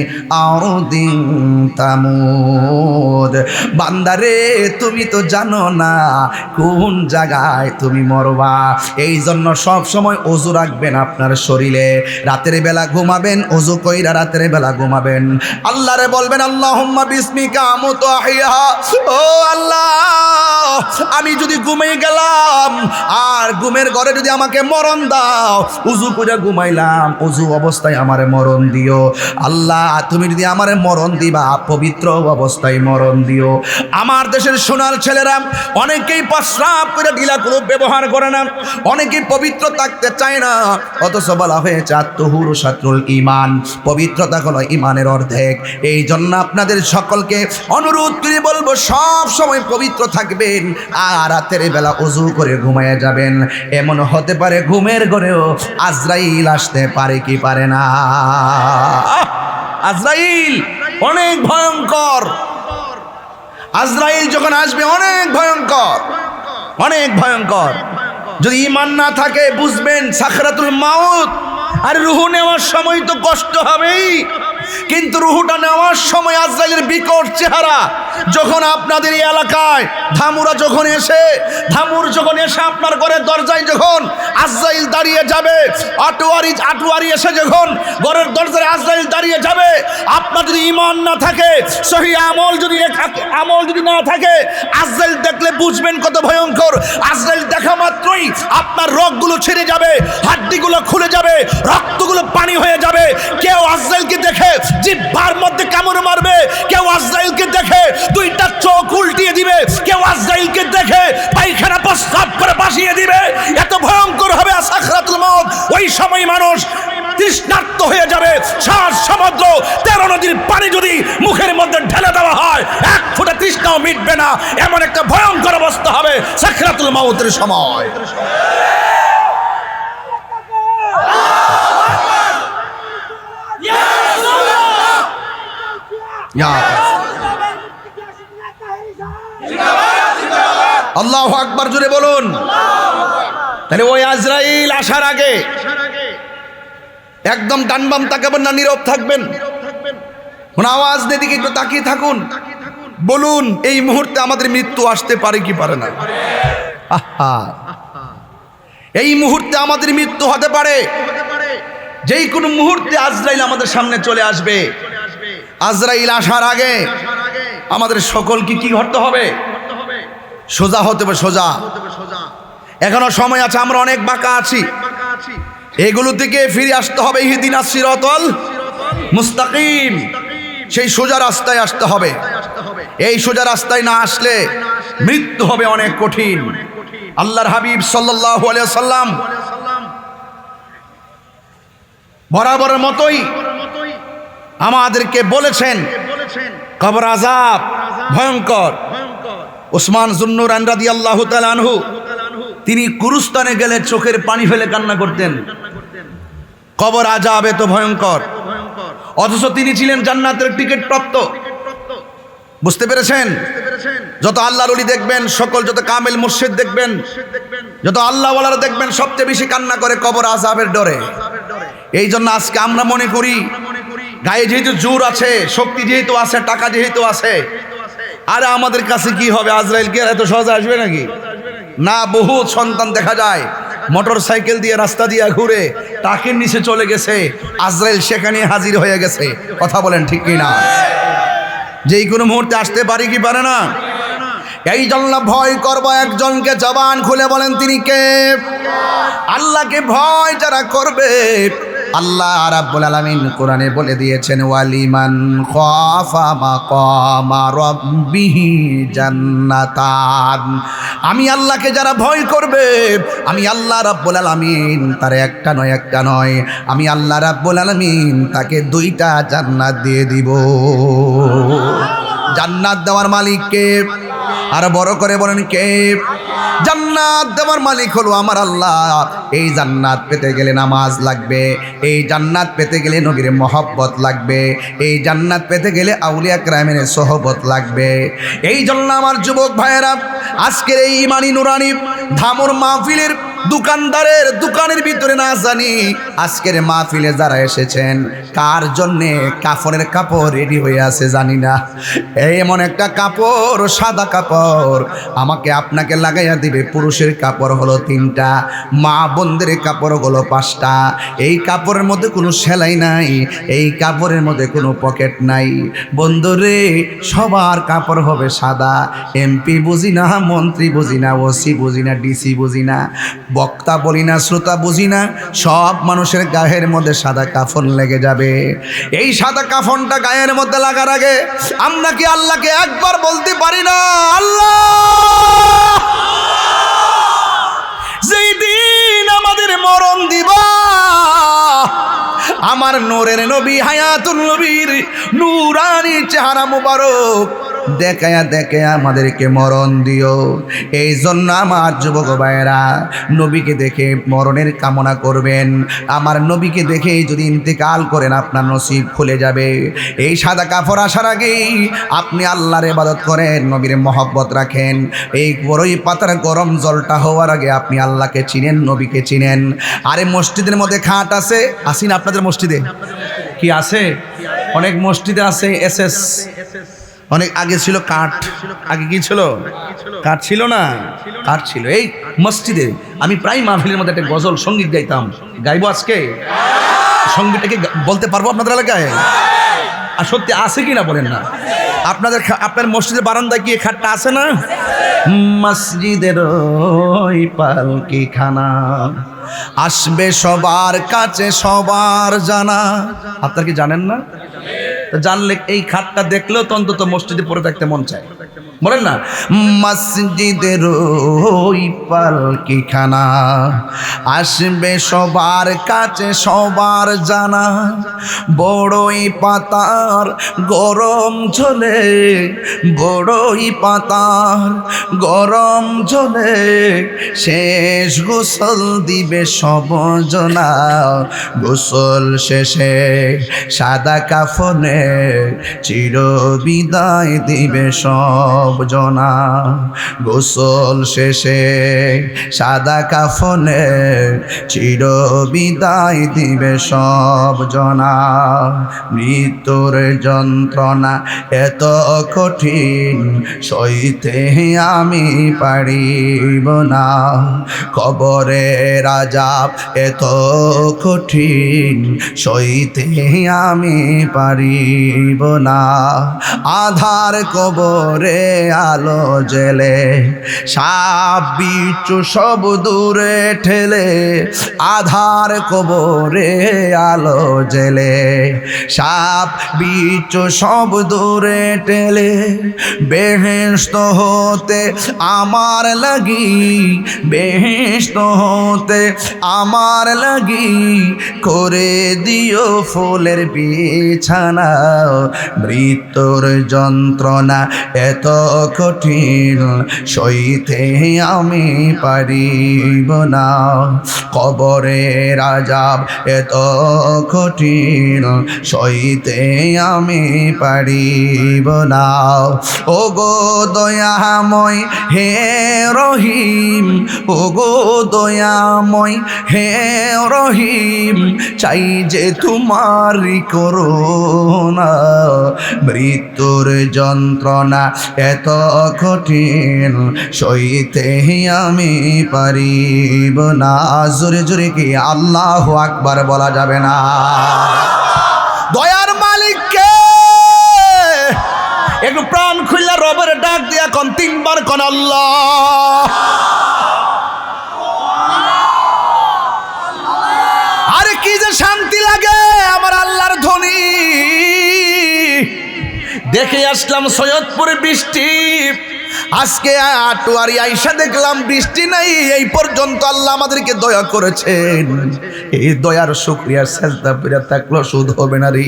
Speaker 1: আরদিন তামুদ। বান্দারে তুমি তো জানো না কোন জায়গায় তুমি মরবা। এই জন্য সব সময় ওযু রাখবেন আপনার শরীরে। রাতের বেলা ঘুমাবেন, ওযু কইরা রাতের বেলা ঘুমাবেন। আল্লাহরে বলবেন, আল্লাহুম্মা বিসমিকা আমুতু আহিয়া। ও আল্লাহ, আমি যদি ঘুমিয়ে গেলাম আর ঘুমের ঘরে যদি আমাকে মরণ দাও, উযু করে ঘুমাইলাম, উযু অবস্থায় আমারে মরণ দিও। আল্লাহ তুমি যদি আমারে মরণ দিবা, পবিত্র অবস্থায় মরণ দিও। আমার দেশের সোনার ছেলেরা অনেকেই প্রস্রাব করে ঢিলা কুলুপ ব্যবহার করে না, অনেকেই পবিত্র থাকতে চায় না। অথচ বলা হয়েছে আত্মহুরু শাত্রুল ঈমান, পবিত্রতা হলো ঈমানের অর্ধেক। এই জন্য আপনাদের সকলকে অনুরোধ করে বলবো, সব সময় পবিত্র থাকবেন আর রাতের বেলা ওযু করে ঘুমায় যাবেন। এমন হতে পারে ঘুমের ঘরেও আজরাইল আসতে পারে কি পারে না। আজরাইল অনেক ভয়ঙ্কর। আজরাইল যখন আসবে অনেক ভয়ঙ্কর, অনেক ভয়ঙ্কর। যদি ঈমান না থাকে বুঝবেন সাকরাতুল মাউত। আর রুহু নেওয়ার সময় তো কষ্ট হবেই, কিন্তু রুহুটা নেওয়ার সময় আজরাইলের বিকট চেহারা। যখন আপনাদের এই এলাকায় ধামুরা যখন এসে আপনার ঘরের দরজায় যখন আজরাইল দাঁড়িয়ে যাবে, আটোয়ারি এসে যখন ঘরের দরজায় আজরাইল দাঁড়িয়ে যাবে, আপনার যদি ঈমান না থাকে, সহি আমল যদি না থাকে, আজরাইল দেখলে বুঝবেন কত ভয়ঙ্কর। আজরাইল দেখা মাত্রই আপনার রগগুলো ছিঁড়ে যাবে, হাড্ডিগুলো খুলে যাবে, রক্তগুলো পানি হয়ে যাবে। কেউ আজরাইলকে দেখে জিহ্বার মধ্যে কামড় মারবে, কেউ আজরাইলকে দেখে দুইটা চোখ উল্টিয়ে দিবে, কেউ আজরাইলকে দেখে পায়খানা প্রস্রাব করে ভাসিয়ে দিবে। এত ভয়ঙ্কর হবে সাকরাতুল মউত। ওই সময় মানুষ তৃষ্ণার্ত হয়ে যাবে। 7 সমুদ্র 13 নদীর পানি যদি মুখের মধ্যে ঢেলে দেওয়া হয়, এক ফোঁটা তৃষ্ণাও মিটবে না। এমন একটা ভয়ঙ্কর অবস্থা হবে সাকরাতুল মউতের সময়। আল্লাহু আকবার, জোরে বলুন। তাহলে ওই আজরাইল আসার আগে একদম ডান বাম তাকাবেন না, নীরব থাকবেন। কোন আওয়াজ নেই, দিকে একটু তাকিয়ে থাকুন। বলুন, এই মুহূর্তে আমাদের মৃত্যু আসতে পারে কি পারে না? আহা, এই মুহূর্তে আমাদের মৃত্যু হতে পারে। যেই কোনো মুহূর্তে আজরাইল আমাদের সামনে চলে আসবে। আজরাইল আসার আগে আমাদের সকলকে কি করতে হবে? সোজা হতে হবে, সোজা। এখনো সময় আছে, আমরা অনেক বাঁকা আছি, এগুলো থেকে ফিরে আসতে হবে। ইহদিনাস সিরাতাল মুস্তাকিম, সেই সোজা রাস্তায় আসতে হবে। এই সোজা রাস্তায় না আসলে মৃত্যু হবে অনেক কঠিন। আল্লাহর হাবিব সাল্লাল্লাহু আলাইহি ওয়াসাল্লাম বরাবরের মতোই আমাদেরকে বলেছেন কবর আযাব ভয়ঙ্কর। ওসমান যুন্নুরান রাদিয়াল্লাহু তাআলা আনহু তিনি কুরুস্তানে গেলে চোখের পানি ফেলে কান্না করতেন, কবর আযাব এত ভয়ঙ্কর। অথচ তিনি ছিলেন জান্নাতের টিকিট প্রাপ্ত। বুঝতে পেরেছেন? যত আল্লাহর ওলি দেখবেন, সকল যত কামেল মুর্শিদ দেখবেন, যত আল্লাহ ওয়ালারা দেখবেন, সবচেয়ে বেশি কান্না করে কবর আযাবের ডরে। এই জন্য আজকে আমরা মনে করি গায়ে যেহেতু জোর আছে, শক্তি যেহেতু আছে, টাকা যেহেতু আছে, আরে আমাদের কাছে কি হবে? আজরাইল কি এত সহজে আসবে নাকি? না, বহু সন্তান দেখা যায় মোটর সাইকেল দিয়ে রাস্তা দিয়ে ঘুরে টাকের নিচে চলে গেছে, আজরাইল সেখানে হাজির হয়ে গেছে। কথা বলেন ঠিক কি না? যেই কোনো মুহূর্তে আসতে পারি কি পারে না? এই জন্য ভয় করবো একজনকে, জবান খুলে বলেন তিনি কে? আল্লাহকে ভয় যারা করবে, আল্লাহ রাব্বুল আলামিন কোরআনে বলে দিয়েছেন, ওয়ালিমান খাফা মাকামা রাব্বিহি জান্নাতান। আমি আল্লাহকে যারা ভয় করবে, আমি আল্লাহ রাব্বুল আলামিন তার একটা নয়, আমি আল্লাহ রাব্বুল আলামিন তাকে 2টা জান্নাত দিয়ে দিব। জান্নাত দেওয়ার মালিক কে? আর বড় করে বলেন কে? জান্নাত দেওয়ার মালিক হলো আমার আল্লাহ। এই জান্নাত পেতে গেলে নামাজ লাগবে, এই জান্নাত পেতে গেলে নবীর মহব্বত লাগবে, এই জান্নাত পেতে গেলে আউলিয়া কেরামের সোহবত লাগবে। এই জন্য আমার যুবক ভাইয়েরা, আজকের এই ইমানি নুরানি ধামর মাহফিলের দোকানদারের দোকানের ভিতরে না জানি আজকের মাহফিলে যারা এসেছেন কার জন্যে কাফনের কাপড় রেডি হয়ে আছে জানি না। এমন একটা কাপড়, সাদা কাপড় আমাকে আপনাকে লাগাইয়া দিবে। পুরুষের কাপড় হলো 3টা, মা বোনদের কাপড় হলো 5টা। এই কাপড়ের মধ্যে কোনো সেলাই নাই, এই কাপড়ের মধ্যে কোনো পকেট নাই। বন্ধুরে, সবার কাপড় হবে সাদা। এমপি বুঝি না, মন্ত্রী বুঝি না, ওসি বুঝি না, ডিসি বুঝি না, বক্তা বলি না, শ্রোতা বুঝি না, সব মানুষের গায়ের মধ্যে সাদা কাফন লেগে যাবে। এই সাদা কাফনটা গায়ের মধ্যে লাগার আগে আমরা কি আল্লাহকে একবার বলতে পারি না, আল্লাহ যেই দিন আমাদের মরণ দিবা, আমার নূরের নবী হায়াতুল নবীর নূরানি চেহারা মুবারক দেখায়া দেখায়া আমাদেরকে মরণ দিও। এই জন্য আমার যুবক ভাইয়েরা নবীকে দেখে মরণের কামনা করবেন। আমার নবীকে দেখে যদি ইন্তেকাল করেন আপনার নসিব খুলে যাবে। এই সাদা কাপড় আসার আগেই আপনি আল্লাহর ইবাদত করেন, নবীর মহব্বত রাখেন। এই বড়ই পাতার গরম জলটা হওয়ার আগে আপনি আল্লাহকে চিনেন, নবীকে চিনেন। আরে মসজিদের মধ্যে খাট আছে, আসিন আপনাদের মসজিদে কি আছে? অনেক মসজিদে আছে এসএস, অনেক আগে ছিল কাঠ। আগে কি ছিল? কাঠ ছিল না, কাঠ ছিল। এই মসজিদে আমি প্রায় মাহফিলের মধ্যে একটা গজল সঙ্গীত গাইতাম। গাইবো আজকে সঙ্গীতটাকে বলতে পারবো আপনাদের এলাকায়? আর সত্যি আছে কি না বলেন না? আপনার মসজিদের বারান্দায় কি এই খাটটা আছে না? মসজিদের ওই পালকিখানা আসবে সবার কাছে সবার জানা। আপনারা কি জানেন না? তো জানলে এই খাটটা দেখলেও তো অন্তত মসজিদে পড়ে থাকতে মন চায়, বলেন না? মসজিদের ওই পালকিখানা আসবে সবার কাছে সবার জানা। বড়ই পাতার গরম ঝোলে, বড়ই পাতার গরম ঝোলে শেষ গোসল দিবে সবজনা। গোসল শেষে সাদা কাফনে চির বিদায় দিবে সব জনা। গোসল শেষে সাদা কাফনে চির বিদায় দিবে সব জনা। মৃত্যুর যন্ত্রণা এত কঠিন সইতে আমি পারিব না। কবরের আযাব এত কঠিন সইতে আমি পারিব না। আধার কবরে আলো জেলে সাপ বিচ্ছু সব দূরে ঠেলে। আধার কবরে আলো জেলে সাপ বিচ্ছু সব দূরে ঠেলে। বেহেশত হতে আমার লাগি, বেহেশত হতে আমার লাগি করে দিও ফুলের বিছানা। মৃত্যুর যন্ত্রণা এত কঠিন সইতে আমি পারিব না। কবরের আযাব এত কঠিন সইতে আমি পারিব না। ও গো দয়াময় হে রহিম, ও গো দয়াময় হে রহিম চাই যে তোমারই করুণা। মৃত্যুর যন্ত্রণা এত কঠিন সইতে আমি পারিব না। জোরে জোরে কি আল্লাহু আকবার বলা যাবে না? দয়ার মালিককে একটু প্রাণ খুললা রবের ডাক দিয়া কোন তিনবার কোন আল্লাহ। আরে কি যে শান্তি লাগে আমার আল্লাহর ধ্বনি। দেখে আসলাম সৈয়দপুরে বৃষ্টি, আজকে আটোয়ারি আইসা দেখলাম বৃষ্টি নাই। এই পর্যন্ত আল্লাহ আমাদেরকে দয়া করেছেন। এই দয়ার শুকরিয়া সাজদা করে থাকলো শুধু হবে না রে।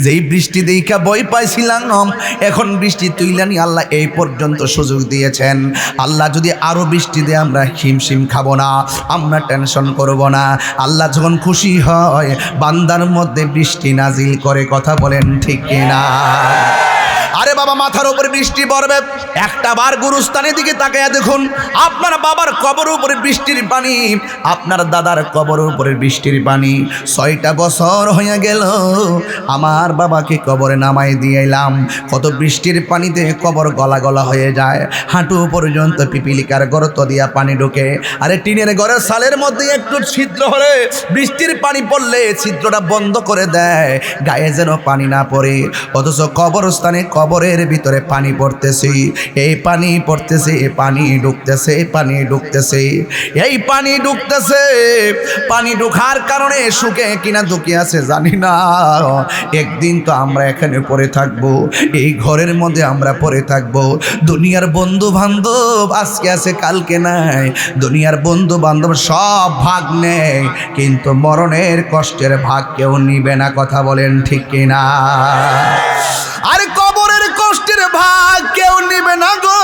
Speaker 1: যেই বৃষ্টি দেখা ভয় পাইছিলাম, এখন বৃষ্টি তুইলানি আল্লাহ এই পর্যন্ত সুযোগ দিয়েছেন। আল্লাহ যদি আরো বৃষ্টি দেয় আমরা হিমশিম খাবো না, আমরা টেনশন করব না। আল্লাহ যখন খুশি হয় বান্দার মধ্যে বৃষ্টি নাজিল করে, কথা বলেন ঠিক কিনা? আরে বাবা, মাথার উপরে বৃষ্টি পড়বে, একটা বার গুরুস্থানের দিকে তাকায়া দেখুন, আপনার বাবার কবরের উপরে বৃষ্টির পানি, আপনার দাদার কবরের উপরে বৃষ্টির পানি। 6টা বছর হয়ে গেল আমার বাবাকে কবরে নামাই দিয়ে এলাম। কত বৃষ্টির পানিতে কবর গলা গলা হয়ে যায়, হাঁটু পর্যন্ত পিপিলিকার গর্ত দিয়া পানি ঢোকে। আরে টিনের ঘরের সালের মধ্যে একটু ছিদ্র হলে বৃষ্টির পানি পড়লে ছিদ্রটা বন্ধ করে দেয়, গায়ে যেন পানি না পড়ে। অথচ কবরস্থানে কবরের ভিতরে পানি পড়তেছে, এই পানি পড়তেছে, পানি ঢুকতেছে, পানি ঢুকতেছে, এই পানি ঢুকতেছে। পানি ঢোকার কারণে শুকে কিনা ঢুকে আছে জানি না। একদিন তো আমরা এখানে পড়ে থাকবো, এই ঘরের মধ্যে আমরা পড়ে থাকবো। দুনিয়ার বন্ধু বান্ধব আজকে আছে কালকে নাই, দুনিয়ার বন্ধু বান্ধব সব ভাগ নেয়, কিন্তু মরণের কষ্টের ভাগ কেউ নিবে না, কথা বলেন ঠিক কিনা? আরে কবরের কষ্টের ভাগ কেউ নিবে না গো,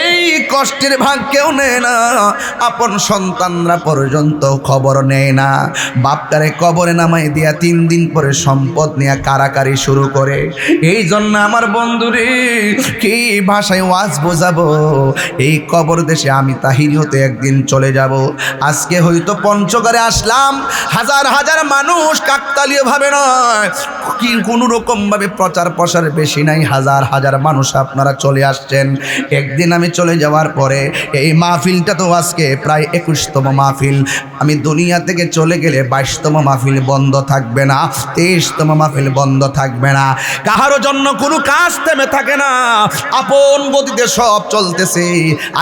Speaker 1: এই কষ্টের ভাগ কেউ নেয় না। আপন সন্তানরা পর্যন্ত খবর নেয় না। বাপটারে কবরে নামাই দিয়া 3 দিন পরে সম্পদ নিয়ে কারাকারি শুরু করে। এই জন্য আমার বন্ধুরে কি ভাষায় ওয়াজ বোঝাবো? এই কবর দেশে আমি তাহিরি হতে একদিন চলে যাব। আজকে হয়তো পঞ্চগড়ে আসলাম, হাজার হাজার মানুষ কাকতালীয় ভাবে নয়, কি কোনো রকম ভাবে প্রচার প্রসার বেশি নাই, হাজার হাজার মানুষ আপনারা চলে আসছেন। একদিন আমি চলে যাওয়ার পরে এই মাহফিলটা তো আজকে প্রায় 21তম মাহফিল, আমি দুনিয়া থেকে চলে গেলে 22তম মাহফিল বন্ধ থাকবে না, 23তম মাহফিল বন্ধ থাকবে না। কাহারও জন্য কোনো কাজ থেমে থাকে না, আপন গতিতে সব চলতেছে।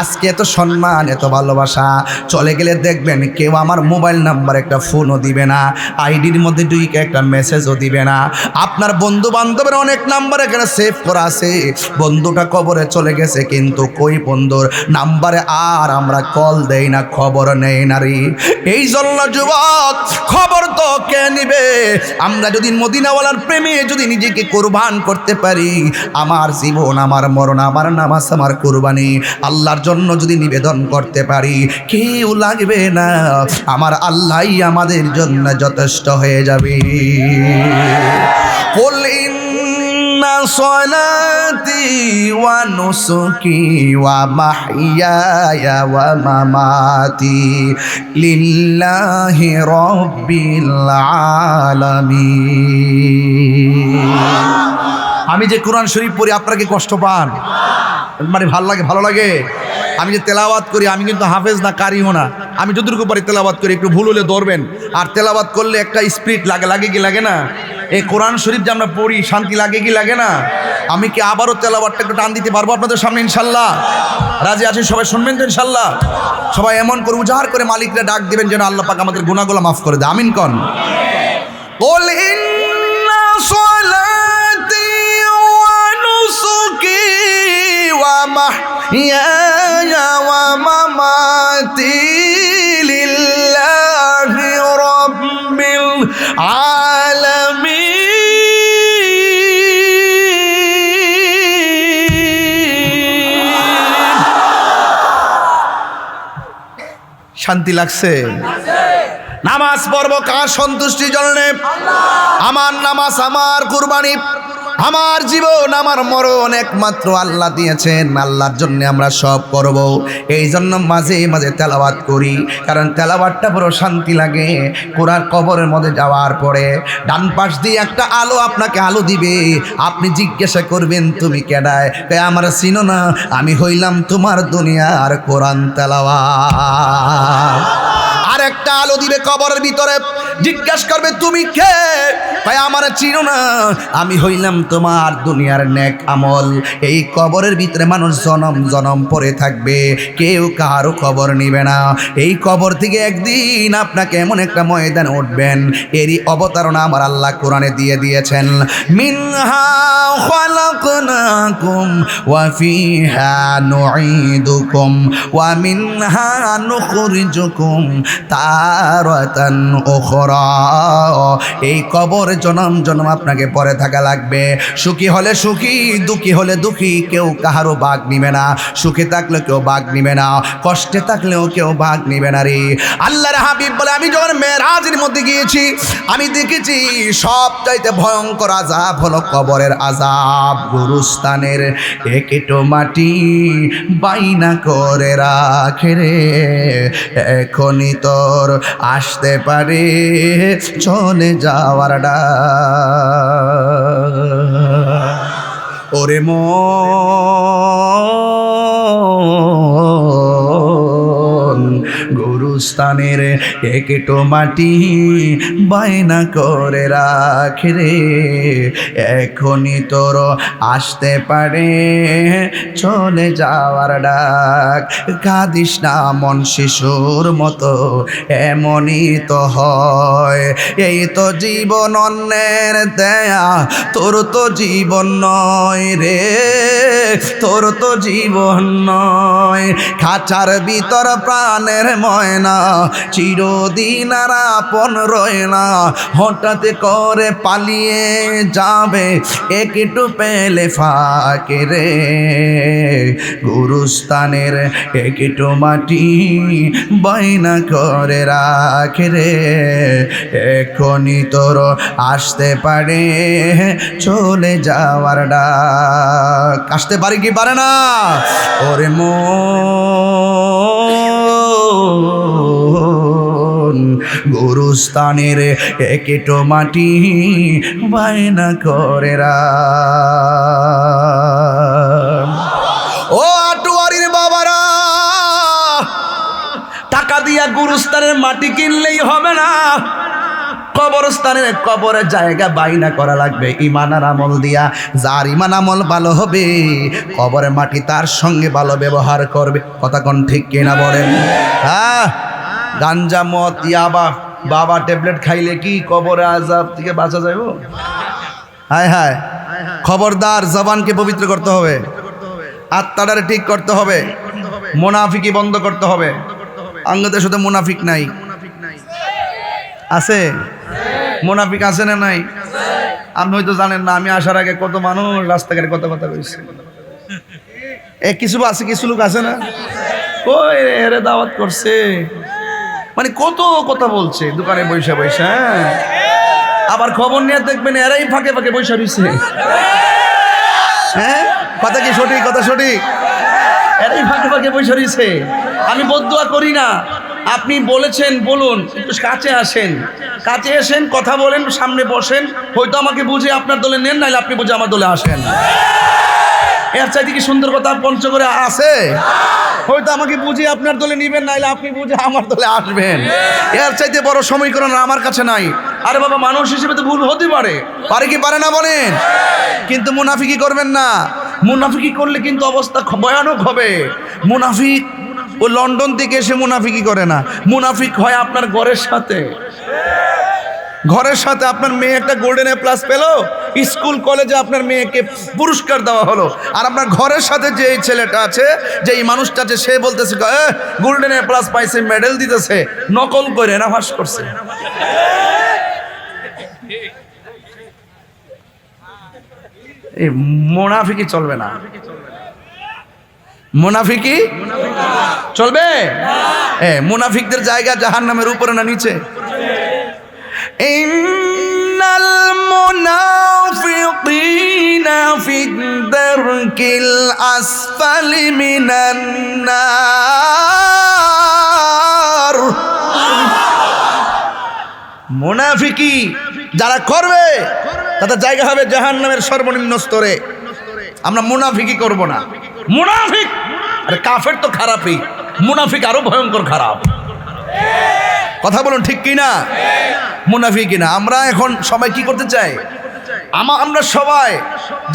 Speaker 1: আজকে এত সম্মান, এত ভালোবাসা, চলে গেলে দেখবেন কেউ আমার মোবাইল নাম্বার একটা ফোনও দিবে না, আইডির মধ্যে ঢুকে একটা মেসেজও দিবে না। আপনার বন্ধু বান্ধবের অনেক নাম্বার এখানে সেভ করা আছে, বন্ধুটা কবরে চলে গেছে কিন্তু কই বন্ধুর নাম্বারে আর আমরা কল দেই না, খবর নেই না রে। এই জন্য যুবক, খবর তো কে নিবে? আমরা যদি মদিনাওয়ালার প্রেমে যদি নিজেকে কুরবান করতে পারি, আমার জীবন, আমার মরণ, আমার নামাজ, আমার কুরবানি আল্লাহর জন্য যদি নিবেদন করতে পারি, কেউ লাগবে না, আমার আল্লাহই আমাদের জন্য যথেষ্ট হয়ে যাবে। কুল ইন্না সলাতি ওয়া নুসুকি ওয়া মাহইয়ায়া ওয়া মামাতি লিল্লাহি রাব্বিল আলামিন। আমি যে কোরআন শরীফ পড়ি আপনারা কি কষ্ট পান? মানে ভালো লাগে? আমি যে তেলাওয়াত করি, আমি কিন্তু হাফেজ না, কারিও না, আমি যতটুকু পারি তেলাওয়াত করি, একটু ভুল হলে ধরবেন। আর তেলাওয়াত করলে একটা স্পিরিট লাগে কি লাগে না? এই কোরআন শরীফ যে আমরা পড়ি, শান্তি লাগে কি লাগে না? আমি কি আবারও তেলাওয়াতটা একটু টান দিতে পারবো আপনাদের সামনে ইনশাল্লাহ? রাজি আছেন সবাই? শুনবেন তো ইনশাল্লাহ? সবাই এমন করে উজাড় করে মালিকরা ডাক দিবেন যেন আল্লাহ পাক আমাদের গুনাহগুলো মাফ করে দেয়। আমিন কন। কুল ইন্না সলাতি ওয়া নুসুকি ওয়া মাহইয়ায়া ওয়া মামাতি লিল্লাহি রাব্বিল আলামিন। শান্তি লাগছে? নামাজ পড়ব কার সন্তুষ্টির জন্য? আমার নামাজ, আমার কুরবানি, আমার জীবন, আমার মরণ একমাত্র আল্লাহ দিয়েছেন, আল্লাহর জন্য আমরা সব করব। এই জন্য মাঝে মাঝে তেলাওয়াত করি, কারণ তেলাওয়াতটা বড় শান্তি লাগে। কোরআন কবরের মধ্যে যাওয়ার পরে ডান পাশ দিয়ে একটা আলো আপনাকে আলো দিবে, আপনি জিজ্ঞাসা করবেন তুমি কেডায়? আমার চিনো না, আমি হইলাম তোমার দুনিয়ার কোরআন তেলাওয়াত। আর একটা আলো দিবে কবরের ভিতরে, জিজ্ঞাসা করবে তুমি কে? ভাই আমার চিনো না, আমি হইলাম তোমার দুনিয়ার নেক আমল। এই কবরের ভিতরে মানুষ জনম জনম পড়ে থাকবে, কেউ কারো খবর নিবে না। এই কবর থেকে একদিন আপনাকে এমন একটা ময়দান উঠবেন, এরই অবতারণা আমার আল্লাহ কোরআনে দিয়ে দিয়েছেন। মিনহা খালাকনাকুম ওয়া ফিহা নুঈদুকুম ওয়া মিনহা নুখরিজুকুম তারাতান উখরা। এই কবর জনম জনম আপনাকে পরে থাকা লাগবে। সুখী হলে সুখী, দুঃখী হলে দুঃখী, কেউ কাহারও ভাগ নিবে না। সুখে থাকলে কেউ ভাগ নিবে না, কষ্টে থাকলেও কেউ ভাগ নিবে না রে। আল্লাহর হাবিব বলে, আমি যখন মেরাজের মধ্যে গিয়েছি, আমি দেখেছি সবচাইতে ভয়ঙ্কর আযাব হলো কবরের আযাব। গুরুস্থানের একটু মাটি বাইনা করে রাখে রে, এখনই তোর আসতে পারে চলে যাওয়ার ডাক। ওরে মন, গুরুস্থানের একটু মাটি বায়না করে রাখে রে, এখনই তোর আসতে পারে চলে যাওয়ার ডাক। কাঁদিস না মন শিশুর মতো, এমনই তো হয়। এই তো জীবন অন্যের দেয়া, তোর তো জীবন নয় রে, তোর তো জীবন নয়। খাঁচার ভিতর প্রাণের ময়না, চিরদিন আর আপন রয় না। হঠাৎ করে পালিয়ে যাবে একটু পেলে ফাঁকে রে। গুরুস্থানের একটু মাটি বাইনা করে রাখে রে, এখনই তোর আসতে পারে চলে যাওয়ার ডাক। আসতে পারে কি পারে না? ওরে মন, গুরুস্থানের একেটো মাটি বায়না করে ও আটোয়ারির বাবারা, টাকা দিয়া গুরুস্থানের মাটি কিনলেই হবে না, কবরস্থানের কবরের জায়গা বাইনা করা লাগবে ঈমান আর আমল দিয়া। যার ঈমান আমল ভালো হবে কবরের মাটি তার সঙ্গে ভালো ব্যবহার করবে। কথা কোন ঠিক কিনা বলেন? হ্যাঁ, গাঞ্জা মদ ইয়াবা বাবা ট্যাবলেট খাইলে কি কবরে আযাব থেকে বাঁচা যাবে? হায় হায়, খবরদার, জবানকে পবিত্র করতে হবে, আত্মাটারে ঠিক করতে হবে, মুনাফিকি বন্ধ করতে হবে। আঙ্গদের সাথে মুনাফিক নাই আছে? মুনাফিক আছে না নাই? আপনি হয়তো জানেন না, আমি আসার আগে কত মানুষ রাস্তাঘাটে কত কথা কইছে। কিছু আছে, কিছু লোক আছে না, কই এরে দাওয়াত করছে, মানে কত কথা বলছে দোকানে বৈশা বৈশা। আবার খবর নিয়ে দেখবেন এরাই ফাঁকে ফাঁকে বৈশা রইছে। হ্যাঁ, কথা কি সঠিক? কথা সঠিক, এরাই ফাঁকে ফাঁকে বৈশা রইছে। আমি বদদুয়া করি না, আপনি বলেছেন বলুন, একটু কাছে আসেন, কাছে এসেন, কথা বলেন, সামনে বসেন, হয়তো আমাকে বুঝে আপনার দলে নেন, নাইলে আপনি বুঝে আমার দলে আসেন। এর চাইতে কি সুন্দর কথা পঞ্চগড়ে আছে? হয়তো আমাকে বুঝে আপনার দলে নিবেন, নাইলে আপনি বুঝে আমার দলে আসবেন। এর চাইতে বড় সমীকরণ আমার কাছে নাই। আরে বাবা, মানুষ হিসেবে তো ভুল হতে পারে, পারে কি পারে না বলেন? কিন্তু মুনাফিকি করবেন না। মুনাফিকি করলে কিন্তু অবস্থা ভয়ানক হবে। মুনাফিক ও লন্ডন থেকে এসে মুনাফিকি করে না, মুনাফিক হয় আপনার ঘরের সাথে। ঘরের সাথে আপনার মেয়ে একটা গোল্ডেন এ প্লাস পেলো, স্কুল কলেজে আপনার মেয়েকে পুরস্কার দেওয়া হলো, আর আপনার ঘরের সাথে যে এই ছেলেটা আছে, যে এই মানুষটা আছে, সে বলতেছে গোল্ডেন এ প্লাস পাইছে, মেডেল দিতেছে, নকল করে না ফাঁস করছে। এই মুনাফিকি চলবে না, মুনাফিকি চলবে। মুনাফিকদের জায়গা জাহান্নামের উপরে না নিচে? ইন্নাল মুনাফিকিনা ফিদ দারকিল আসফালি মিনান নার। মুনাফিকি যারা করবে তাদের জায়গা হবে জাহান্নামের সর্বনিম্ন স্তরে। আমরা মুনাফিকি করব না। মুনাফিক, আরে কাফের তো খারাপই, মুনাফিক আরো ভয়ঙ্কর খারাপ। কথা বলুন ঠিক কিনা? মুনাফিকি না। আমরা এখন সবাই কি করতে চাই? আমরা সবাই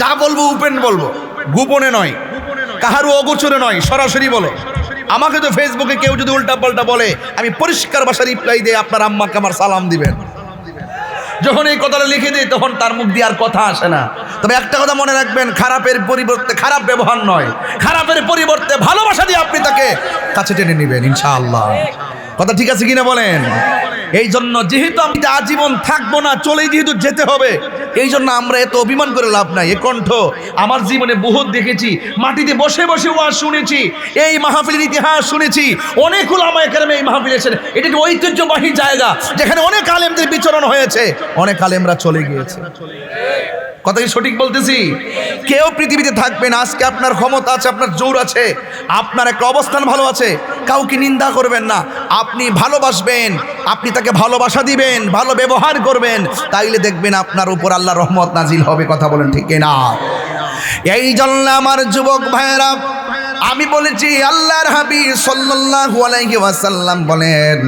Speaker 1: যা বলবো ওপেন বলবো, গোপনে নয়, কাহারও অগোচরে নয়, সরাসরি বলো। আমাকে তো ফেসবুকে কেউ যদি উল্টা পাল্টা বলে, আমি পরিষ্কার ভাষায় রিপ্লাই দিয়ে আপনার আম্মাকে আমার সালাম দিবেন। যখন এই কথাটা লিখে দিই তখন তার মুখ দিয়ে আর কথা আসে না। তবে একটা কথা মনে রাখবেন, খারাপের পরিবর্তে খারাপ ব্যবহার নয়, খারাপের পরিবর্তে ভালোবাসা দিয়ে আপনি তাকে কাছে টেনে নেবেন ইনশাআল্লাহ। কথা ঠিক আছে কিনা বলেন? এই জন্য যেহেতু আমি আজীবন থাকবো না, চলেই যেহেতু যেতে হবে, এই জন্য আমরা এত অভিমান করে লাভ নাই। এ কণ্ঠ আমার জীবনে বহুত দেখেছি, মাটিতে বসে বসে ওয়াজ শুনেছি, এই মাহফিলের ইতিহাস শুনেছি, অনেক উলামায়ে কেরাম এই মাহফিলে এসেছেন। এটা একটি ঐতিহ্যবাহী জায়গা যেখানে অনেক আলেমদের বিচরণ হয়েছে, অনেক আলেমরা চলে গিয়েছে। কথা কি সঠিক বলতেছি? কেউ পৃথিবীতে থাকবেন, আজকে আপনার ক্ষমতা আছে, আপনার জোর আছে, আপনার একটা অবস্থান ভালো আছে, কাউকে নিন্দা করবেন না। আপনি ভালোবাসবেন, আপনি তাকে ভালোবাসা দিবেন, ভালো ব্যবহার করবেন, তাইলে দেখবেন আপনার উপর আল্লাহর রহমত নাজিল হবে। কথা বলেন ঠিক না? এই জন্য আমার যুবক ভাইয়েরা, আমি বলেছি আল্লাহর হাবিব সাল্লাল্লাহু আলাইহি ওয়াসাল্লাম বলেন,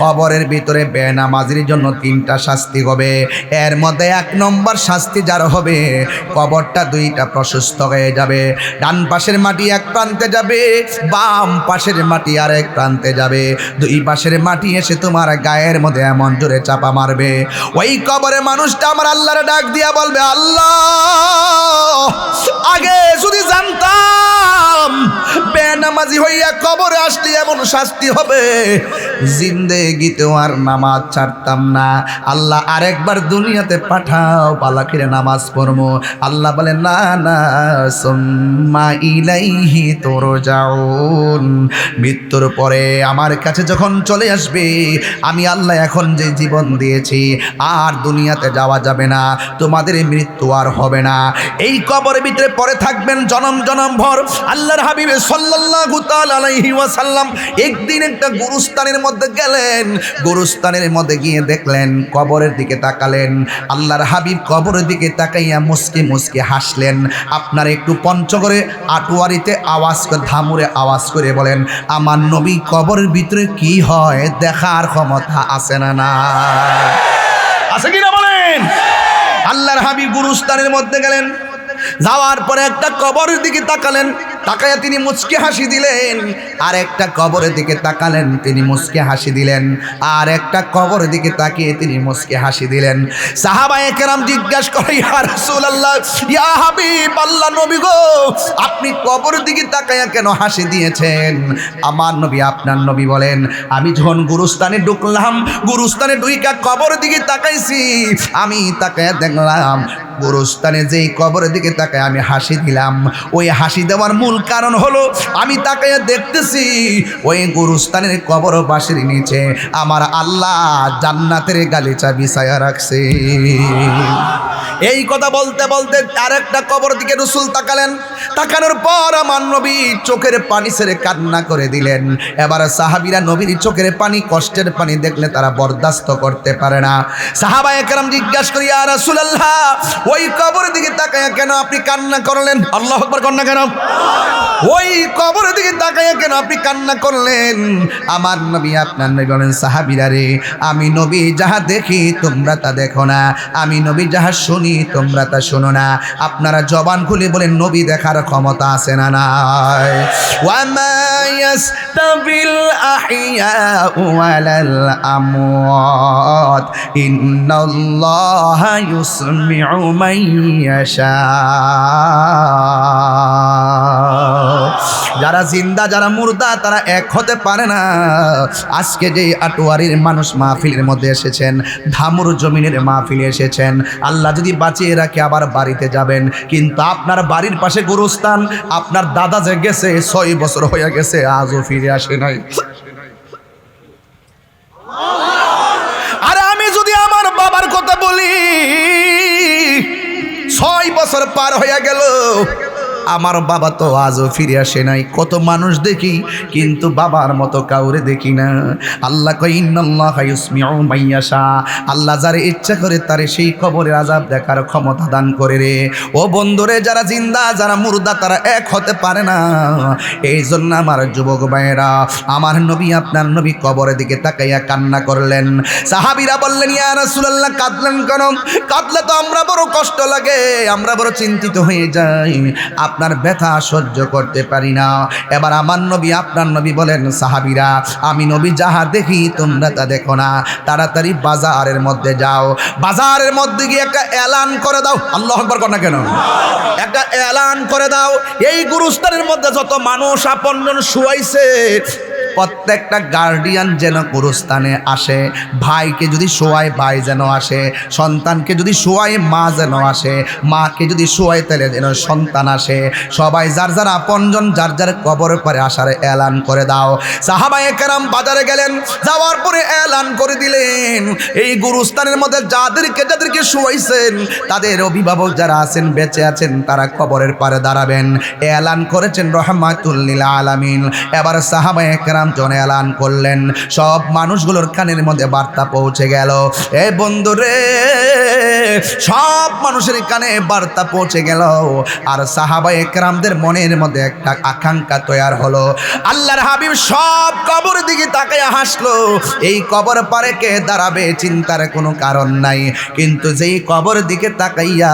Speaker 1: কবরের ভিতরে বেনামাজির জন্য 3টা শাস্তি হবে। এর মধ্যে 1 নম্বর শাস্তি যার হবে, কবরটা 2টা প্রশস্ত হয়ে যাবে। ডান পাশের মাটি এক প্রান্তে যাবে, বাম পাশের মাটি আরেক প্রান্তে যাবে। 2 পাশের মাটি এসে তোমার গায়ের মধ্যে এমন জোরে চাপা মারবে, ওই কবরে মানুষটা আমার আল্লাহর ডাক দিয়া বলবে, আল্লাহ আগে যদি জানতাম বেনামাজি হইয়া কবরে আসলে এমন শাস্তি হবে, জিন্দেগিতেও আর নামাজ ছাড়তাম না। আল্লাহ আরেকবার দুনিয়াতে পাঠাও, পালাকিরে নামাজ পড়বো। আল্লাহ বলে না না, সুম্মা ইলাইহি তুরজাউন, মৃত্যুর পরে আমার কাছে যখন চলে আসবে, আমি আল্লাহ এখন যে জীবন দিয়েছি আর দুনিয়াতে যাওয়া যাবে না, তোমাদের মৃত্যু আর হবে না। এই কবরের ভিতরে পড়ে থাকবেন জনম জনম ভর। আল্লাহর হাবিব সাল্লাল্লাহু সাল্লাল্লাহু তাআলা আলাইহি ওয়াসাল্লাম একদিন একটা গুরুস্থানের মধ্যে গেলেন। গুরুস্থানের মধ্যে গিয়ে দেখলেন, কবরের দিকে তাকালেন। আল্লাহর হাবিব কবরের দিকে তাকাইয়া মুস্কি মুস্কি হাসলেন। আপনার একটু পঞ্চগড়ে আটোয়ারিতে আওয়াজ করে, ধামুরে আওয়াজ করে বলেন, আমার নবী কবরের ভিতরে কি হয় দেখার ক্ষমতা আছে না? না আছে কিনা বলেন? আল্লাহর হাবিব গুরুস্থানের মধ্যে গেলেন, যাওয়ার পরে একটা কবরের দিকে তাকালেন, তাকায়া তিনি মুচকি হাসি দিলেন। আর একটা কবরের দিকে তাকালেন, তিনি মুচকি হাসি দিলেন। আর একটা কবরের দিকে তাকিয়ে তিনি মুচকি হাসি দিলেন। সাহাবায়ে কেরাম জিজ্ঞাসা করে, ইয়া রাসূলুল্লাহ, ইয়া হাবিব আল্লাহ, নবী গো, আপনি কবরের দিকে তাকায়া কেন হাসি দিয়েছেন? আমার নবী, আপনার নবী বলেন, আমি যখন গুরুস্থানে ঢুকলাম, গুরুস্থানে ঢুইকা কবরের দিকে তাকাইছি, আমি তাকায়া দেখলাম গুরুস্থানে যেই কবরের দিকে তাকায় আমি হাসি দিলাম, ওই হাসি দেওয়ার মূল কারণ হলো আমি তাকায় দেখতেছি ওই গুরুস্থানের কবর বাসের নিচে আমার আল্লাহ জান্নাতের গালিচা বিছায়া রাখছে। এই কথা বলতে বলতে আরেকটা কবর দিকে রাসূল তাকালেন। তাকানোর পর আমার নবী চোখের পানি ছেড়ে কান্না করে দিলেন। এবার সাহাবীরা নবীর চোখের পানি, কষ্টের পানি দেখলে তারা বরদাস্ত করতে পারে না। সাহাবায়ে কেরাম জিজ্ঞাসা করি, ইয়া রাসূলুল্লাহ, ওই কবরের দিকে তাকায়া কেন আপনি কান্না করলেন? আল্লাহু আকবার কন্যা কেন? ওই কবরের দিকে তাকায়া কেন আপনি কান্না করলেন? আমার নবী, আপনার নবী বলেন, সাহাবীরা রে, আমি নবী যাহা দেখি তোমরা তা দেখো না, আমি নবী যাহা শুনি তোমরা তা শোনো না। আপনারা জবান খুলে বলেন, নবী দেখার ক্ষমতা আছে না নাই? ওয়ামা ইয়াস্তাবিল আহইয়াউ ওয়ালাল আমওয়াত ইন্নাল্লাহা ইউসমিউ মান ইয়াশা। যারা জিন্দা যারা মুর্দা তারা এক হতে পারে না। আজকে যে আটোয়ারির মানুষ মাহফিলের মধ্যে এসেছেন, ধামুর জমিনের মাহফিলে এসেছেন, আল্লাহ যদি বাঁচিয়ে রাখে আবার বাড়িতে যাবেন, কিন্তু আপনার বাড়ির পাশে গুরুস্থান, আপনার দাদা যে গেছে 6 বছর হয়ে গেছে, আজও ফিরে আসে নাই। আর আমি যদি আমার বাবার কথা বলি, 6 বছর পার হয়ে গেল, আমার বাবা তো আজও ফিরে আসে নাই। কত মানুষ দেখি কিন্তু বাবার মতো কাউরে দেখি না। আল্লাহ কয়, ইন্নাল্লাহা ইউসমিউ মান ইয়াশা, আল্লাহ যারে ইচ্ছা করে তারে সেই কবরের আযাব দেখার ক্ষমতা দান করে রে। ও বন্ধুরে, যারা জিন্দা যারা মুর্দা তারা এক হতে পারে না। এই জন্য আমার যুবক ভাইয়েরা, আমার নবী, আপনার নবী কবরের দিকে তাকাইয়া কান্না করলেন। সাহাবীরা বললেন, ইয়া রাসূলুল্লাহ, কাঁদলেন কেন? কাঁদলে তো আমরা বড় কষ্ট লাগে, আমরা বড় চিন্তিত হয়ে যাই, আপনার ব্যথা সহ্য করতে পারি না। এবার আমার নবী, আপনার নবী বলেন, সাহাবীরা, আমি নবী যাহা দেখি তোমরা তা দেখো না, তাড়াতাড়ি বাজারের মধ্যে যাও, বাজারের মধ্যে গিয়ে একটা এলান করে দাও। আল্লাহু আকবার কর না কেন? একটা এলান করে দাও, এই গুরুস্থানের মধ্যে যত মানুষ আপনজন শুয়াইছে, প্রত্যেকটা গার্ডিয়ান যেন গুরুস্থানে আসে। ভাইকে যদি শোয়ায় ভাই যেন আসে, সন্তানকে যদি শোয়ায় মা যেন আসে, মাকে যদি শোয়ায় তাহলে যেন সন্তান আসে। সবাই যার যার আপনজন যার যার কবরের পরে আসার এলান করে দাও। সাহাবায়ে কেরাম বাজারে গেলেন, যাওয়ার পরে এলান করে দিলেন, এই গুরুস্থানের মধ্যে যাদেরকে শোয়াইছেন তাদের অভিভাবক যারা আছেন, বেঁচে আছেন, তারা কবরের পারে দাঁড়াবেন। এলান করেছেন রহমাতুল লিল আলামিন। এবার সাহাবায়ে কেরাম জন এলান করলেন, সব মানুষগুলোর কানের মধ্যে বার্তা পৌঁছে গেল। এ বন্ধুরে, সব মানুষের কানে বার্তা পৌঁছে গেল। আর সাহাবায়ে কেরামদের মনের মধ্যে একটা আকাঙ্ক্ষা তৈরি হলো। আল্লাহর হাবিব সব কবর দিকে তাকায় হাসলো। এই কবর পারে কে দাঁড়াবে চিন্তার কোনো কারণ নাই, কিন্তু যেই কবর দিকে তাকাইয়া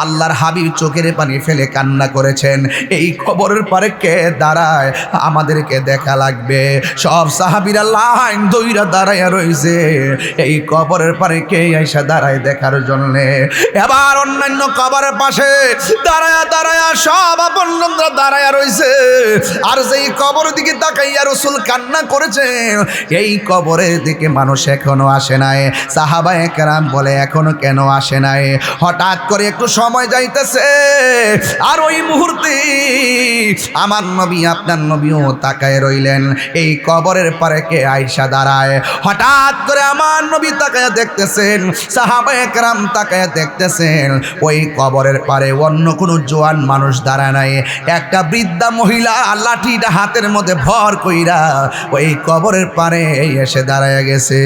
Speaker 1: আল্লাহর হাবিব চোখের পানি ফেলে কান্না করেছেন, এই কবরের পারে কে দাঁড়ায় আমাদেরকে দেখা লাগবে। সব সাহাবীরা লাইন দইরা দাঁড়াইয়া রইছে এই কবরের পারে কে আইসা দাঁড়ায় দেখার জন্য। এবার অন্যান্য কবরের পাশে দাঁড়ায়া সব আপনজনরা দাঁড়ায়া রইছে। আর যেই কবর দিকে তাকাইয়া রাসূল কান্না করেছে, এই কবরের দিকে মানুষ এখনো আসে নাই। সাহাবায়ে কেরাম বলে, এখনো কেন আসে নাই? হঠাৎ করে একটু সময় যাইতেছে, আর ওই মুহূর্তে আমার নবী, আপনার নবীও তাকায় রইলেন এই কবরের পারে কে আইসা দাঁড়ায়। হঠাৎ করে আমার নবী তাকায় দেখতেছেন, সাহাবায়ে কেরাম তাকায় দেখতেছেন, দেখলেন ওই কবরের পারে অন্য কোনো জোয়ান মানুষ দাঁড়ায় নাই, একটা বৃদ্ধা মহিলা লাঠিটা হাতের মধ্যে ভর কইরা ওই কবরের পারে এসে দাঁড়ায় গেছে।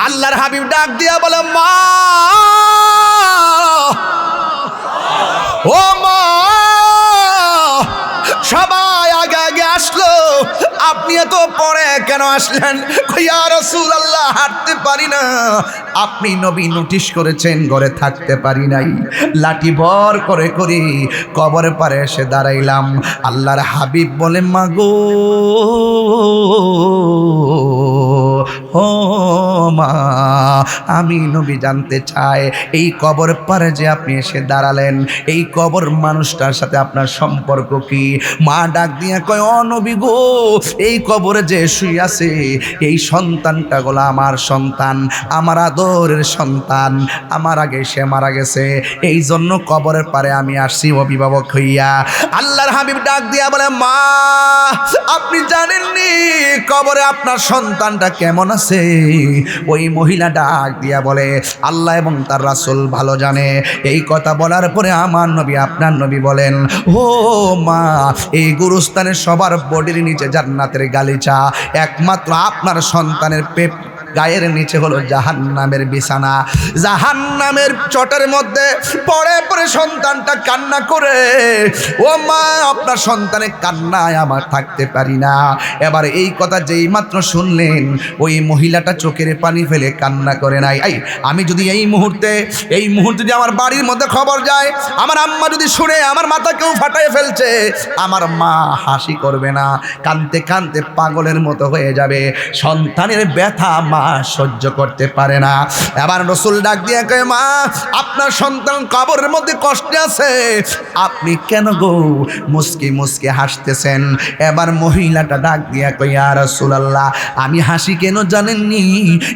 Speaker 1: আল্লাহর হাবিব ডাক দিয়া বলে, মা ও মা, সবাই আগে আগে আসলো, আপনি এত পরে কেন আসলেন? ইয়া রাসূলুল্লাহ, হাঁটতে পারি না, আপনি নবী নোটিশ করেছেন ঘরে থাকতে পারি নাই, লাঠি ভর করে করে কবরের পারে এসে দাঁড়াইলাম। আল্লাহর হাবিব বলে, মা গো, ও মা, আমি নবী জানতে চাই এই কবর পারে যে আপনি এসে দাঁড়ালেন, এই কবর মানুষটার সাথে আপনার সম্পর্ক কি? মা ডাক দিয়া কয়, ও নবী গো, এই কবরে যে শুয়ে আছে এই সন্তানটা গুলো আমার সন্তান, আমার আদরের সন্তান, আমার আগে সে মারা গেছে, এই জন্য কবরের পারে আমি আসছি অভিভাবক হইয়া। আল্লাহর হাবিব ডাক দিয়া বলে, মা আপনি জানেননি কবরে আপনার সন্তানটা কেমন আছে? ওই মহিলা ডাক দিয়া বলে, আল্লাহ এবং তার রাসূল ভালো জানে। এই কথা বলার পরে আমার নবী, আপনার নবী বলেন, ও মা, এই গুরুস্থানের সবার বডির নিচে জান্নাতের গালিচা, একমাত্র আপনার সন্তানের গায়ের নিচে হলো জাহান্নামের বিছানা। জাহান্নামের চটের মধ্যে পড়ে পড়ে সন্তানটা কান্না করে, ও মা, আপনার সন্তানের কান্নায় আমার থাকতে পারি না। এবার এই কথা যেই মাত্র শুনলেন ওই মহিলাটা চোখের পানি ফেলে কান্না করে নাই। আমি যদি এই মুহূর্তে যদি আমার বাড়ির মধ্যে খবর যায়, আমার আম্মা যদি শুনে আমার মাথা কেউ ফাটায় ফেলছে, আমার মা হাসি করবে না, কাঁদতে কাঁদতে পাগলের মতো হয়ে যাবে। সন্তানের ব্যথা মা সহ্য করতে পারে না। এবার রাসূল ডাক দিয়ে কয়, মা আপনার সন্তান কবরের মধ্যে কষ্টে আছে, আপনি কেন গো মুস্কি মুস্কি হাসতেছেন? এবার মহিলাটা ডাক দিয়া কয়, ইয়া রাসূলুল্লাহ, আমি হাসি কেন জানেননি?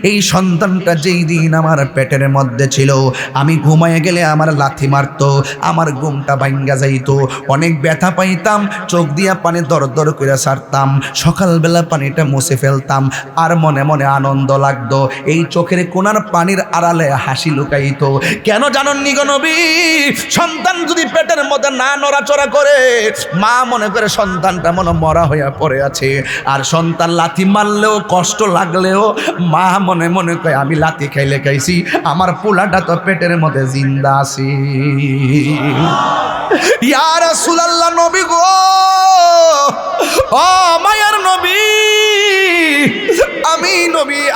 Speaker 1: এই সন্তানটা যেই দিন আমার পেটের মধ্যে ছিল, আমি ঘুমায় গেলে আমার লাথি মারতো, আমার ঘুমটা ভাঙ্গা যাইতো, অনেক ব্যথা পাইতাম, চোখ দিয়া পানি দর দর করে ছাড়তাম, সকালবেলা পানিটা মুছে ফেলতাম, আর মনে মনে আনন্দ লাগতো। এই চোখের কোনার পানির আড়ালে হাসি লুকাইতো। কেন জানেননি গো নবী? সন্তান যদি পেটের মধ্যে না নড়াচড়া করে, মা মনে করে সন্তানটা মনে মরা হইয়া পড়ে আছে, আর সন্তান লাথি মারলেও কষ্ট লাগলেও মা মনে মনে কয়, আমি লাথি খাইলে খাইছি, আমার পোলাটা তো পেটের মধ্যে জিন্দা আছে। ইয়া রাসূলুল্লাহ, নবী গো, ও মায়ার নবী,